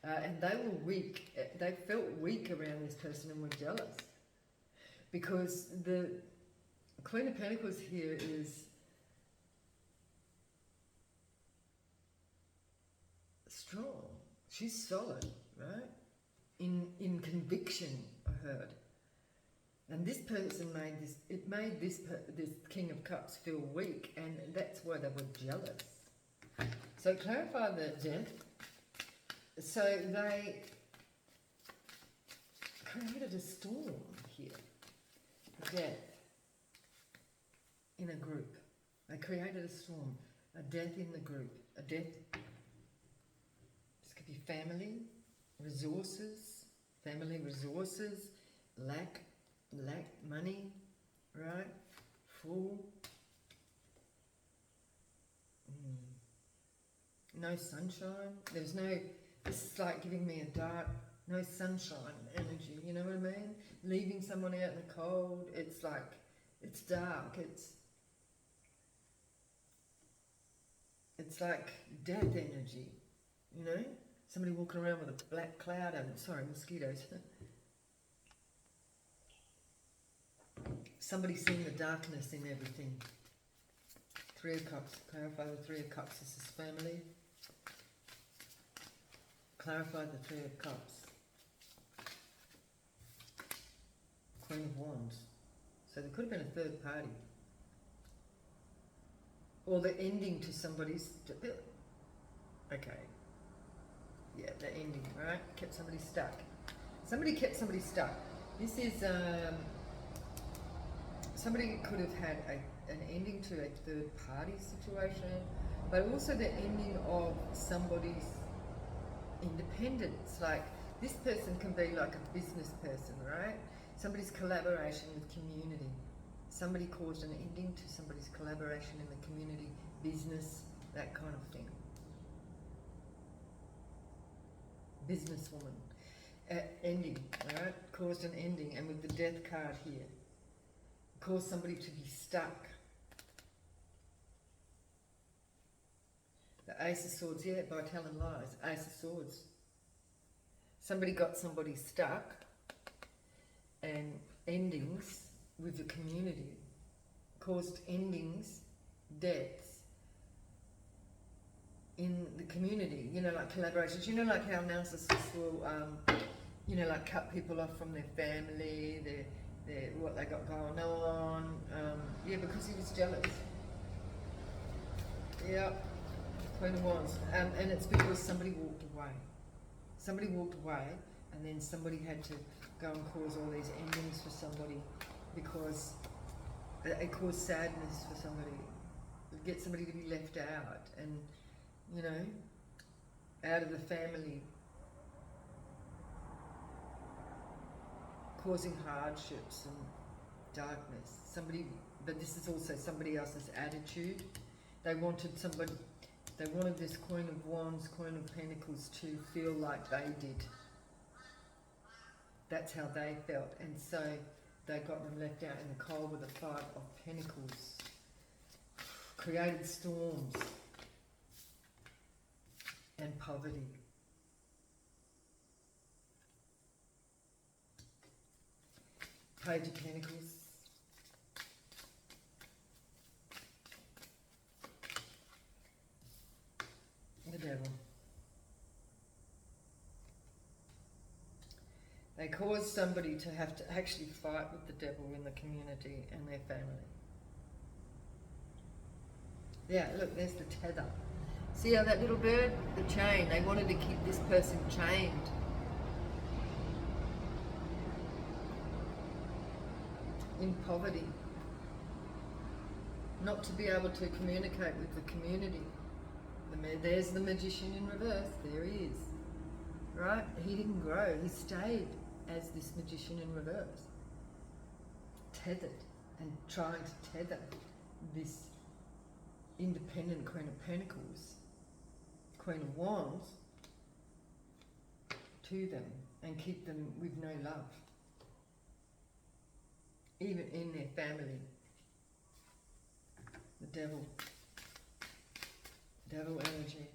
And they were weak. They felt weak around this person and were jealous. Because the Queen of Pentacles here is strong. She's solid, right? In conviction, I heard. And this person made this King of Cups feel weak, and that's why they were jealous. So clarify the death. So they created a storm here. Death in a group. They created a storm. A death in the group. A death. This could be family, resources, lack money, right? Full. No sunshine. There's no, this is like giving me a dark, no sunshine energy, you know what I mean? Leaving someone out in the cold, it's like, it's dark, it's like death energy, you know? Somebody walking around with a black cloud over, sorry, mosquitoes. Somebody seeing the darkness in everything. Three of Cups, clarify the Three of Cups, this is family. Clarify the Three of Cups. Queen of Wands. So there could have been a third party. Or the ending to somebody's... Okay. Yeah, the ending, right? Kept somebody stuck. Somebody kept somebody stuck. This is... somebody could have had an ending to a third party situation, but also the ending of somebody's independence. Like, this person can be like a business person, right? Somebody's collaboration with community. Somebody caused an ending to somebody's collaboration in the community, business, that kind of thing. Businesswoman. Ending, right? Caused an ending, and with the death card here, caused somebody to be stuck. The Ace of Swords, yeah, by telling lies. Ace of Swords. Somebody got somebody stuck, and endings with the community caused endings, deaths in the community, you know, like collaborations. You know, like how narcissists will, you know, like cut people off from their family, their what they got going on. Yeah, because he was jealous. Yeah, Queen of Wands. And it's because somebody walked away. Somebody walked away, and then somebody had to go and cause all these endings for somebody because it caused sadness for somebody. Get somebody to be left out, and, you know, out of the family, causing hardships and darkness. Somebody, but this is also somebody else's attitude. They wanted somebody, they wanted this Queen of Wands, Queen of Pentacles to feel like they did. That's how they felt, and so they got them left out in the cold with the Five of Pentacles. Created storms and poverty. Page of Pentacles. The Devil. They caused somebody to have to actually fight with the devil in the community and their family. Yeah, look, there's the tether. See how that little bird, the chain, they wanted to keep this person chained. In poverty. Not to be able to communicate with the community. There's the Magician in reverse, there he is. Right? He didn't grow, he stayed as this Magician in reverse. Tethered, and trying to tether this independent Queen of Pentacles, Queen of Wands, to them and keep them with no love, even in their family. The devil energy.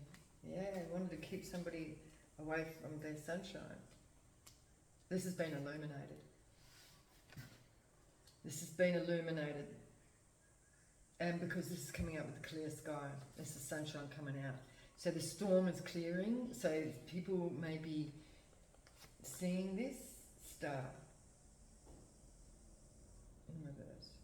Yeah, wanted to keep somebody away from their sunshine. This has been illuminated. This has been illuminated. And because this is coming out with a clear sky, this is sunshine coming out. So the storm is clearing, so people may be seeing this star in reverse.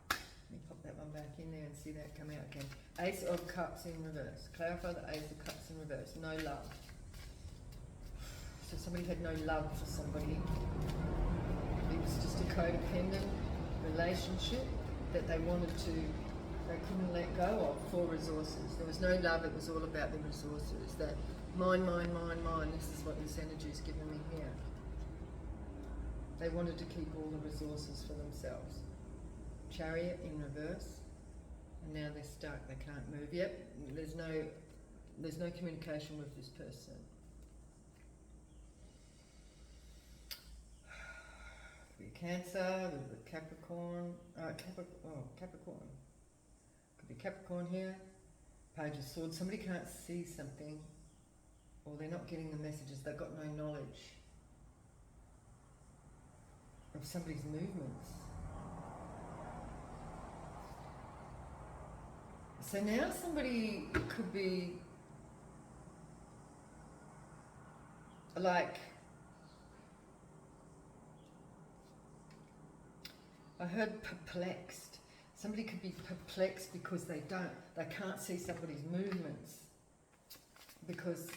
Let me pop that one back in there and see that come out again. Ace of Cups in reverse. Clarify the Ace of Cups in reverse. No love. So somebody had no love for somebody. It was just a codependent relationship that they couldn't let go of for resources. There was no love, it was all about the resources. That mine, mine, mine, mine, this is what this energy is giving me here. They wanted to keep all the resources for themselves. Chariot in reverse, and now they're stuck, they can't move. Yep, there's no communication with this person. Cancer, with Capricorn, Capricorn. Could be Capricorn here. Page of Swords. Somebody can't see something, or they're not getting the messages. They've got no knowledge of somebody's movements. So now somebody could be like, I heard perplexed. Somebody could be perplexed because they can't see somebody's movements. Because,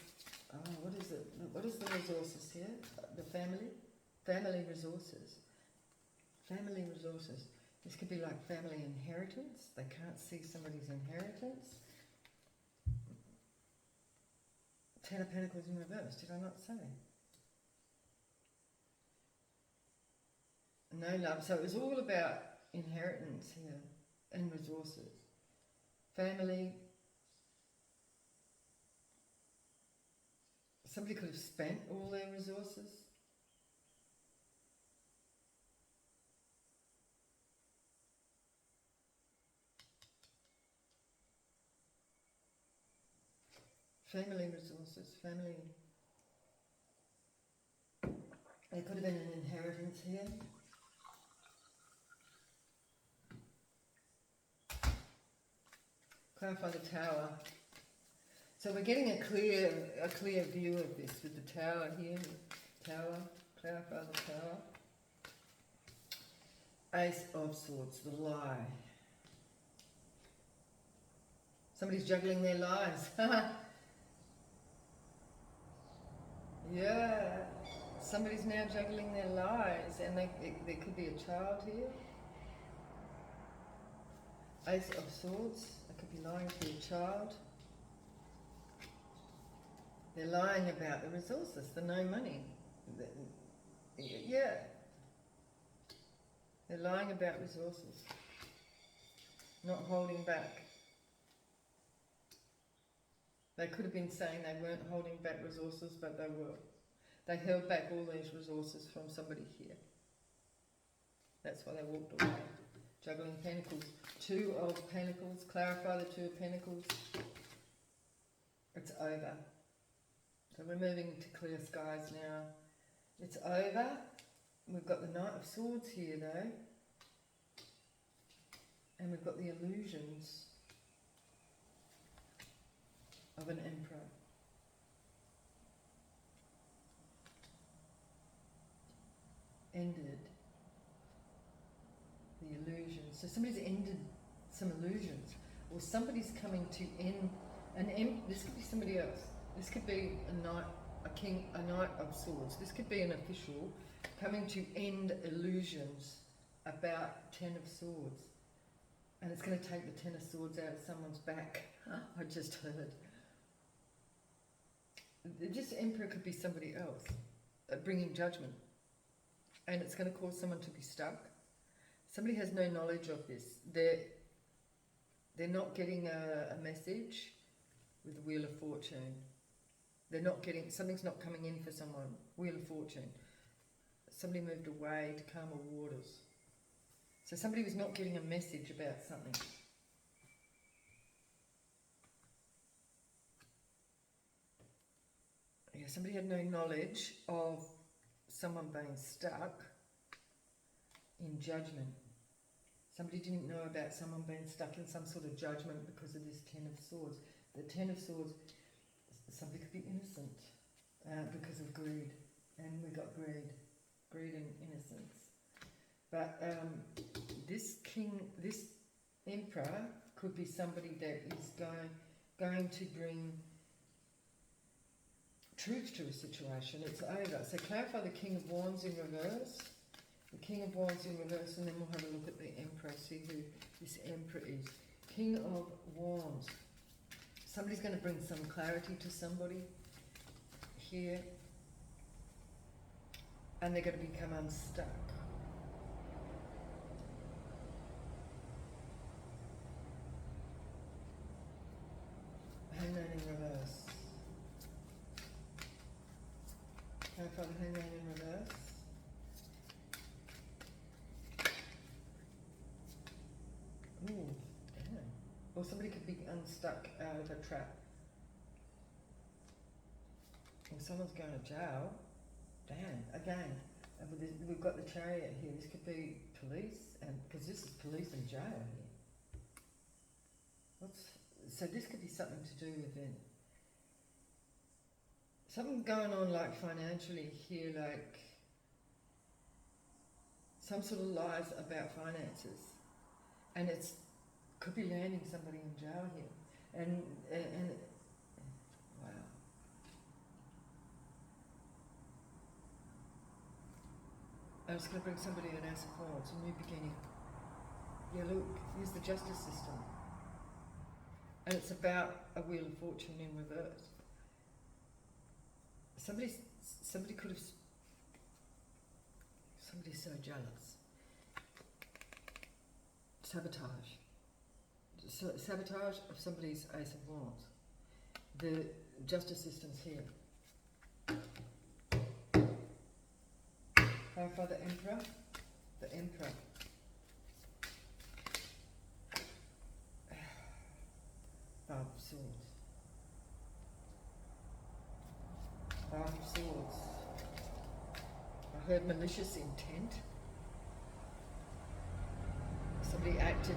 what is it? What is the resources here? The family resources. Family resources. This could be like family inheritance. They can't see somebody's inheritance. Ten of Pentacles in reverse. Did I not say? No love. So it was all about inheritance here and resources. Family. Somebody could have spent all their resources. Family resources, family. There could have been an inheritance here. Clarify the Tower. So we're getting a clear view of this with the Tower here. Tower, clarify the Tower. Ace of Swords, the lie. Somebody's juggling their lives. Yeah, somebody's now juggling their lives, and there could be a child here. Ace of Swords, they could be lying to a child. They're lying about the resources, the no money. Yeah. They're lying about resources, not holding back. They could have been saying they weren't holding back resources, but they were. They held back all these resources from somebody here. That's why they walked away. Juggling Pentacles. Two of Pentacles. Clarify the Two of Pentacles. It's over. So we're moving to clear skies now. It's over. We've got the Knight of Swords here though. And we've got the illusions of an Emperor. Ended the illusions. So somebody's ended some illusions, or somebody's coming to end this could be somebody else. This could be a knight, a king, a Knight of Swords. This could be an official coming to end illusions about Ten of Swords. And it's going to take the Ten of Swords out of someone's back. I just heard. This Emperor could be somebody else, bringing judgment. And it's going to cause someone to be stuck. Somebody has no knowledge of this. They're not getting a message with the Wheel of Fortune. They're not getting, something's not coming in for someone. Wheel of Fortune. Somebody moved away to calmer waters. So somebody was not getting a message about something. Yeah, somebody had no knowledge of someone being stuck in judgment. Somebody didn't know about someone being stuck in some sort of judgment because of this Ten of Swords. The Ten of Swords, somebody could be innocent because of greed. And we got greed and innocence. But this king, this emperor could be somebody that is going to bring truth to a situation. It's over. So clarify the King of Wands in reverse. The King of Wands in reverse, and then we'll have a look at the Emperor, see who this Emperor is. King of Wands. Somebody's going to bring some clarity to somebody here, and they're going to become unstuck. Hangman in reverse. Clarify the Hangman in reverse. Ooh, damn. Or somebody could be unstuck out of a trap. Or someone's going to jail. Damn, again. We've got the Chariot here. This could be police, and because this is police and jail here. So this could be something to do with it. Something going on like financially here, like some sort of lies about finances. And it's could be landing somebody in jail here. And wow. I'm just going to bring somebody an Ace of Wands, a new beginning. Yeah, look, here's the justice system. And it's about a Wheel of Fortune in reverse. Somebody could have, somebody's so jealous. Sabotage. Sabotage of somebody's Ace of Wands. The justice system's here. Clarify the Emperor. The Emperor. Five of Swords. Five of Swords. I heard malicious intent. Somebody acted.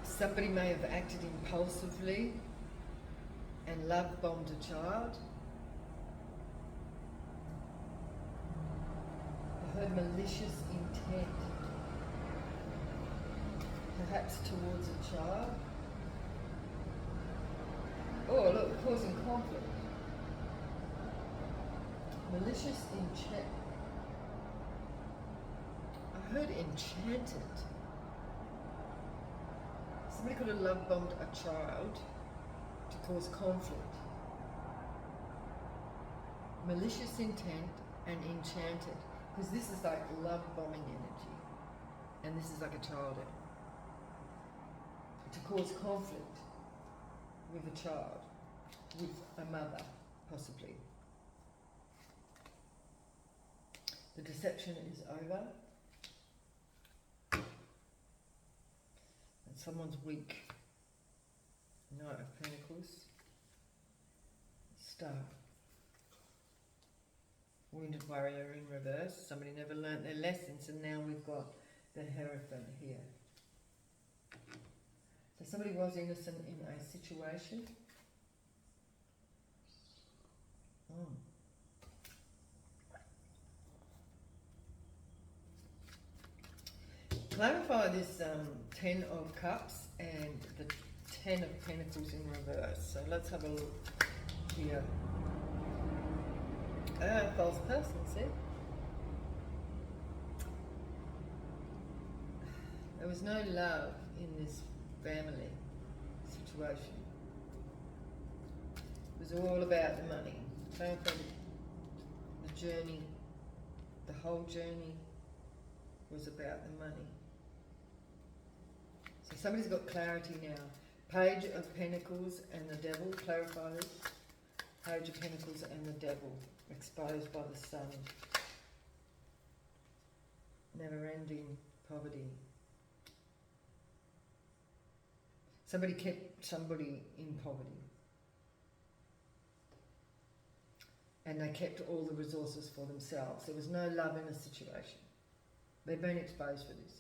Somebody may have acted impulsively and love bombed a child. I heard malicious intent, perhaps towards a child. Oh, look, causing conflict. Malicious enchant. I heard enchanted. Somebody could have love bombed a child to cause conflict. Malicious intent and enchanted. Because this is like love bombing energy. And this is like a child. To cause conflict with a child, with a mother, possibly. The deception is over. And someone's weak. Knight of Pentacles. Star. Wounded Warrior in reverse. Somebody never learnt their lessons, and now we've got the Hierophant here. So somebody was innocent in a situation. Clarify this 10 of Cups and the 10 of Pentacles in reverse. So let's have a look here. False person, see? There was no love in this family situation. It was all about the money. Clarify the journey, the whole journey was about the money. So Somebody's got clarity now. Page of Pentacles and the Devil, clarify this. Page of Pentacles and the Devil, exposed by the Sun. Never-ending poverty. Somebody kept somebody in poverty. And they kept all the resources for themselves. There was no love in the situation. They've been exposed for this.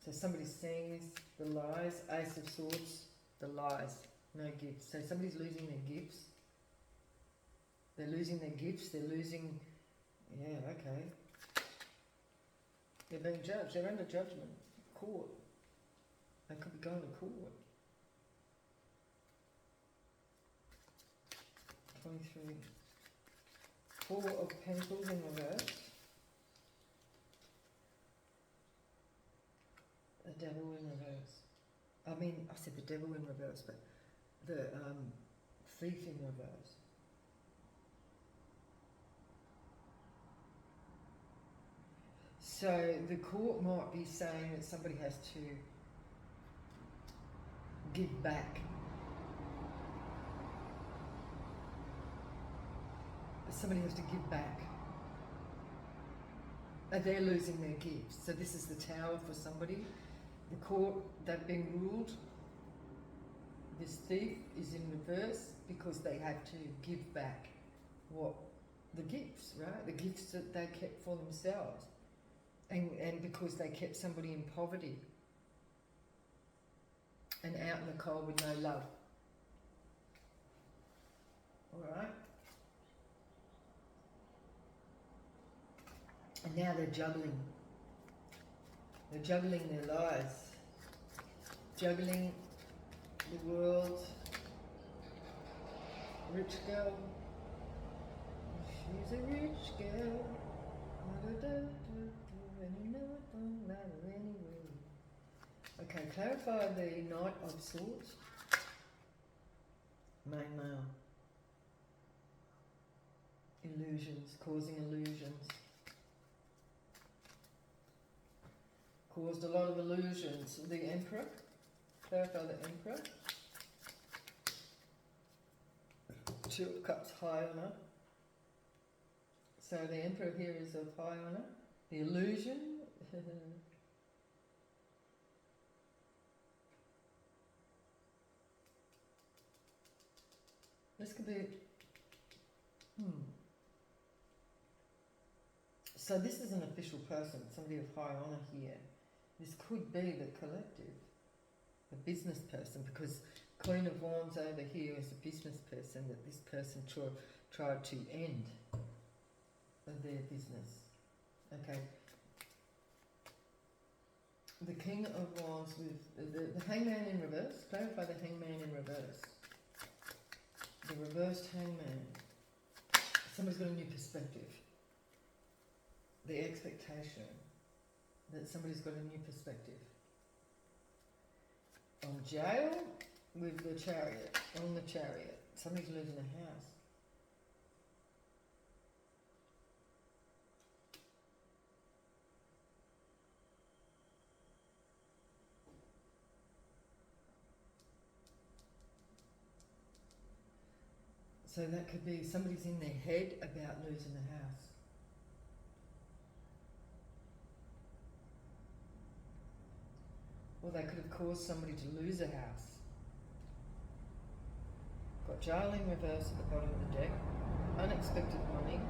So somebody's seeing this, the lies, Ace of Swords, the lies, no gifts. So somebody's losing their gifts. They're losing their gifts, they're losing, yeah, okay. They're being judged, they're under judgment, court. They could be going to court. 23. Four of Pentacles in reverse. The Devil in reverse. I mean, I said the Devil in reverse, but the Thief in reverse. So the court might be saying that somebody has to give back. Somebody has to give back. And they're losing their gifts. So this is the Tower for somebody. The court, they've been ruled. This thief is in reverse because they have to give back what the gifts, right? The gifts that they kept for themselves. And because they kept somebody in poverty and out in the cold with no love. Alright? And now they're juggling. They're juggling their lives. Juggling the world. Rich girl. She's a rich girl. And you know it don't matter anyway. Okay, clarify the Knight of Swords. Main male. Illusions, causing illusions. Caused a lot of illusions. The Emperor. Clarify the Emperor. Two of Cups, high honour. So the Emperor here is of high honour. The illusion. This could be... So this is an official person, somebody of high honour here. This could be the collective, a business person, because Queen of Wands over here is a business person that this person tried to end their business. Okay. The King of Wands with the Hangman in reverse. Clarify the Hangman in reverse. The reversed Hangman. Somebody's got a new perspective. The expectation that somebody's got a new perspective. On jail with the Chariot, on the Chariot. Somebody's losing a house. So that could be somebody's in their head about losing a house. Or they could have caused somebody to lose a house. Got jail in reverse at the bottom of the deck, unexpected money,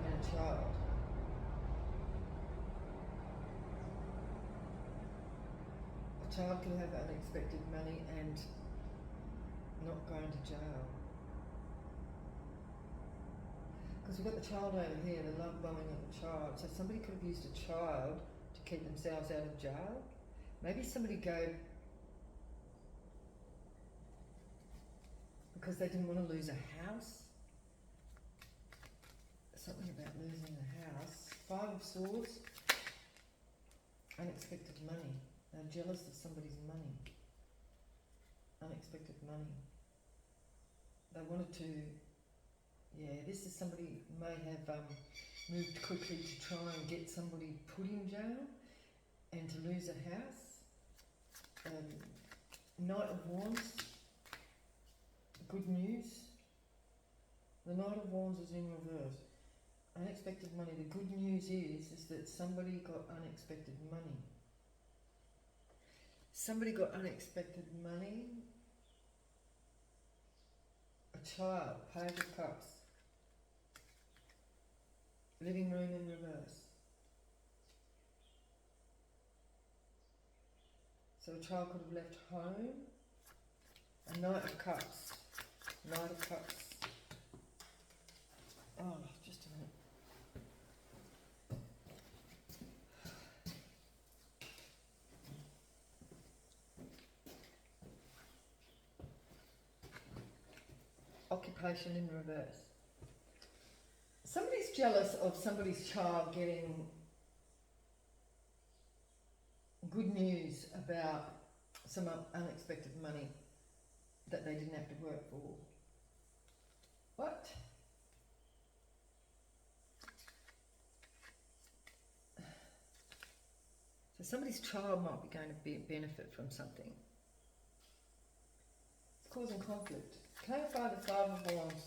and a child. A child can have unexpected money and not going to jail. Because we've got the child over here, the love bombing of the child. So somebody could have used a child to keep themselves out of jail. Maybe somebody go because they didn't want to lose a house. Something about losing a house. Five of Swords. Unexpected money. They're jealous of somebody's money. Unexpected money. They wanted to... Yeah, this is somebody may have moved quickly to try and get somebody put in jail and to lose a house. Knight of Wands, good news. The Knight of Wands is in reverse. Unexpected money. The good news is that somebody got unexpected money. Somebody got unexpected money. A child, Page of Cups. Living room in reverse. So a child could have left home. A Knight of Cups. Knight of Cups. Oh, just a minute. Occupation in reverse. Somebody's jealous of somebody's child getting good news about some unexpected money that they didn't have to work for. What? So somebody's child might be going to benefit from something. It's causing conflict. Clarify the Five of Wands.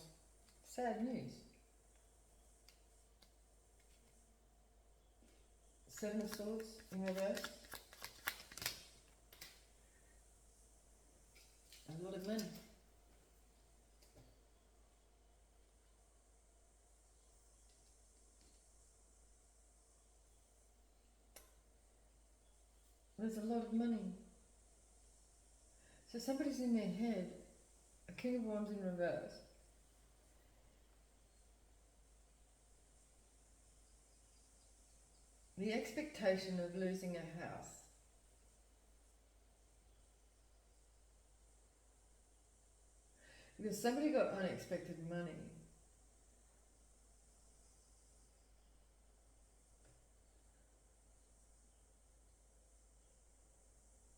Sad news. Seven of Swords in reverse. A lot of money. There's a lot of money. So somebody's in their head, a King of Wands in reverse. The expectation of losing a house. Because somebody got unexpected money.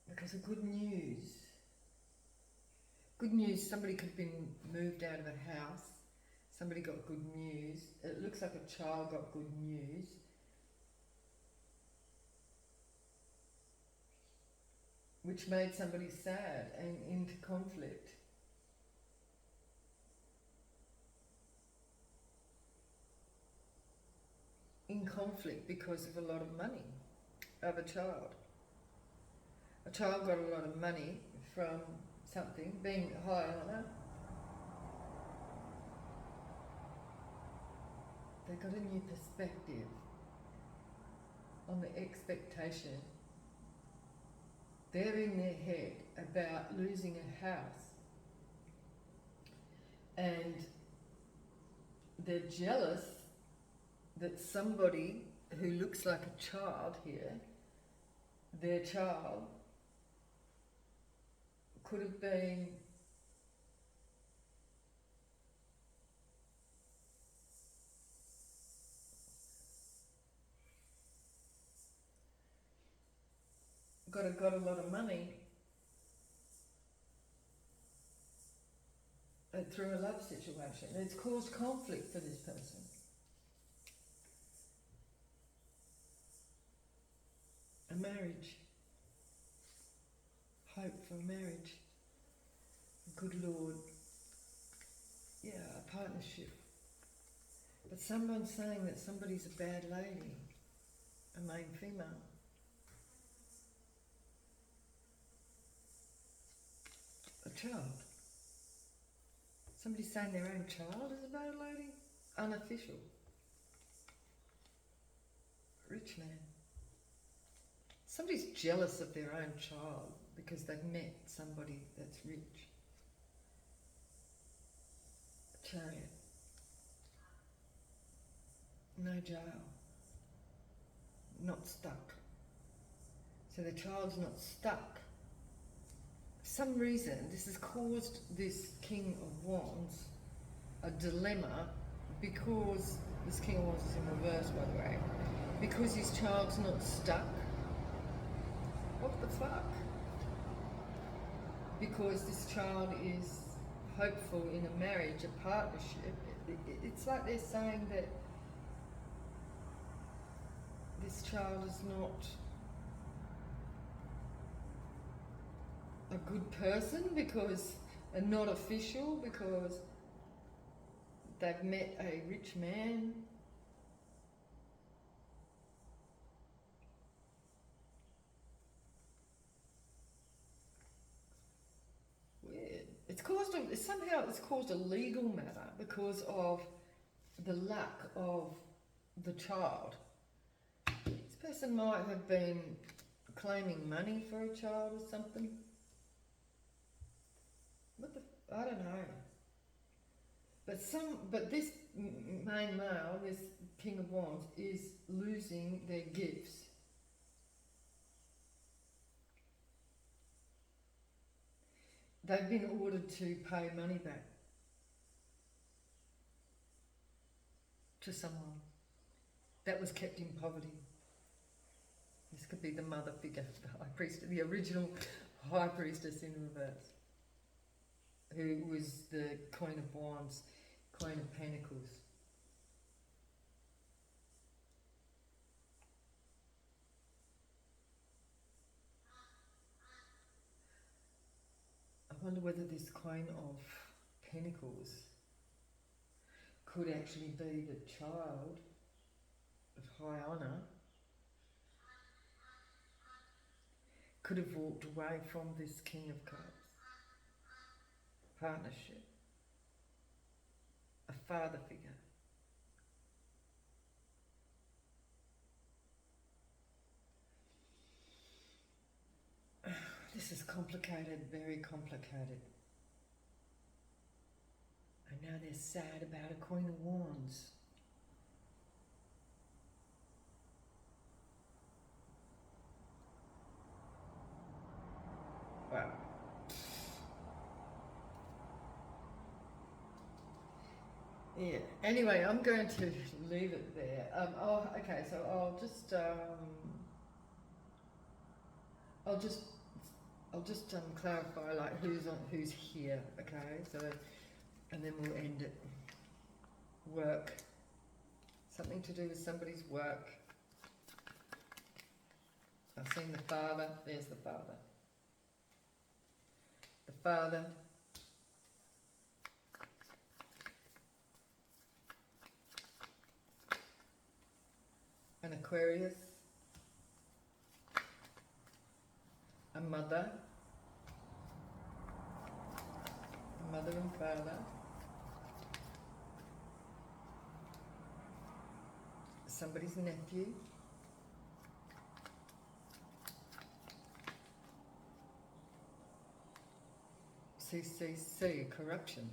Because of good news. Good news, somebody could have been moved out of a house. Somebody got good news. It looks like a child got good news. Which made somebody sad and into conflict. In conflict because of a lot of money of a child. A child got a lot of money from something, being high honour. They got a new perspective on the expectation. They're in their head about losing a house. And they're jealous that somebody who looks like a child here, their child, could have been got a lot of money through a love situation. It's caused conflict for this person. A marriage. Hope for marriage. Good Lord. Yeah, a partnership. But someone's saying that somebody's a bad lady. A main female. A child. Somebody's saying their own child is a bad lady? Unofficial. Rich man. Somebody's jealous of their own child because they've met somebody that's rich. A chariot. No jail. Not stuck. So the child's not stuck. For some reason, this has caused this King of Wands a dilemma because this King of Wands is in reverse, by the way, because his child's not stuck. What the fuck? Because this child is hopeful in a marriage, a partnership. It's like they're saying that this child is not good person because, and not official because they've met a rich man. Weird. Somehow it's caused a legal matter because of the lack of the child. This person might have been claiming money for a child or something. I don't know. But this main male, this King of Wands, is losing their gifts. They've been ordered to pay money back to someone that was kept in poverty. This could be the mother figure, the high priest, the original high priestess in reverse, who was the Queen of Wands, Queen of Pentacles. I wonder whether this Queen of Pentacles could actually be the child of high honour, could have walked away from this King of Cups. Partnership. A father figure. This is complicated, very complicated. And now they're sad about a Queen of Wands. Wow. Yeah. Anyway, I'm going to leave it there. Okay. So I'll just clarify like who's here. Okay. So, and then we'll end it. Work. Something to do with somebody's work. I've seen the father. There's the father. The father. An Aquarius. A mother. A mother and father. Somebody's nephew. CCC, corruption.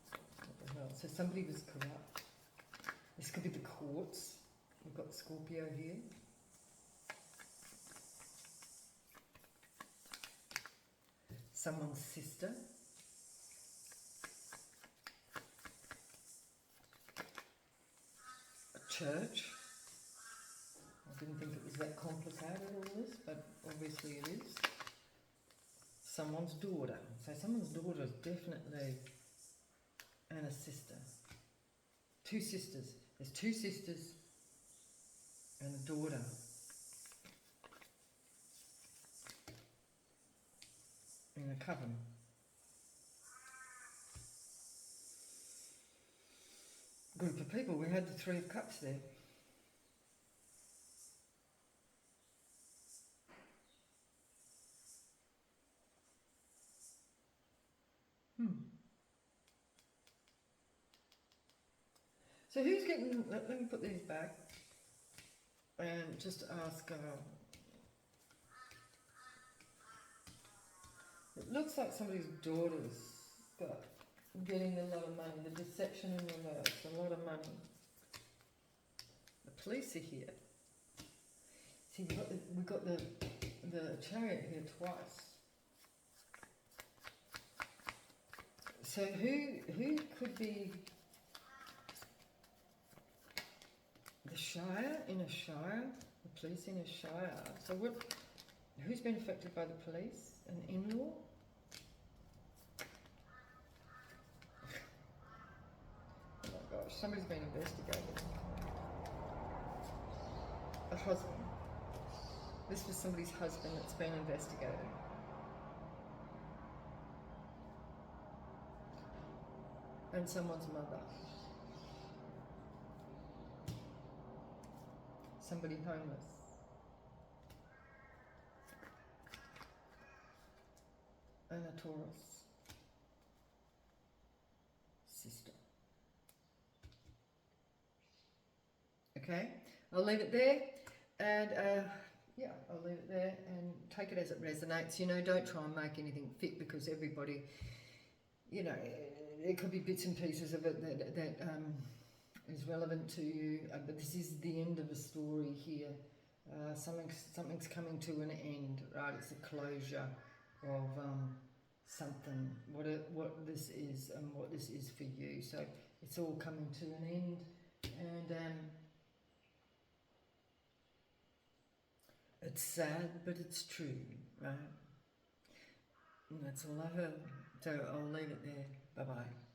What the hell? So somebody was corrupt. This could be the courts. We've got Scorpio here. Someone's sister. A church. I didn't think it was that complicated, all this, but obviously it is. Someone's daughter. So someone's daughter is definitely, and a sister. Two sisters. There's two sisters and a daughter. In a coven. Group of people. We had the Three of Cups there. So who's getting, let me put these back and just ask, it looks like somebody's daughter's got getting a lot of money, the deception in reverse, a lot of money. The police are here. See, we've got the Chariot here twice. So who could be the Shire, in a Shire, the police in a Shire? So who's been affected by the police? An in-law? Oh my gosh, somebody's been investigated. A husband. This was somebody's husband that's been investigated. and someone's mother. Somebody homeless. And a Taurus. Sister. Okay, I'll leave it there, and yeah, I'll leave it there and take it as it resonates. You know, don't try and make anything fit, because everybody, you know, there could be bits and pieces of it that is relevant to you, but this is the end of a story here. Something's coming to an end, right? It's a closure of something, what this is and what this is for you. So it's all coming to an end, and it's sad, but it's true, right? And that's all I heard. So I'll leave it there. Bye-bye.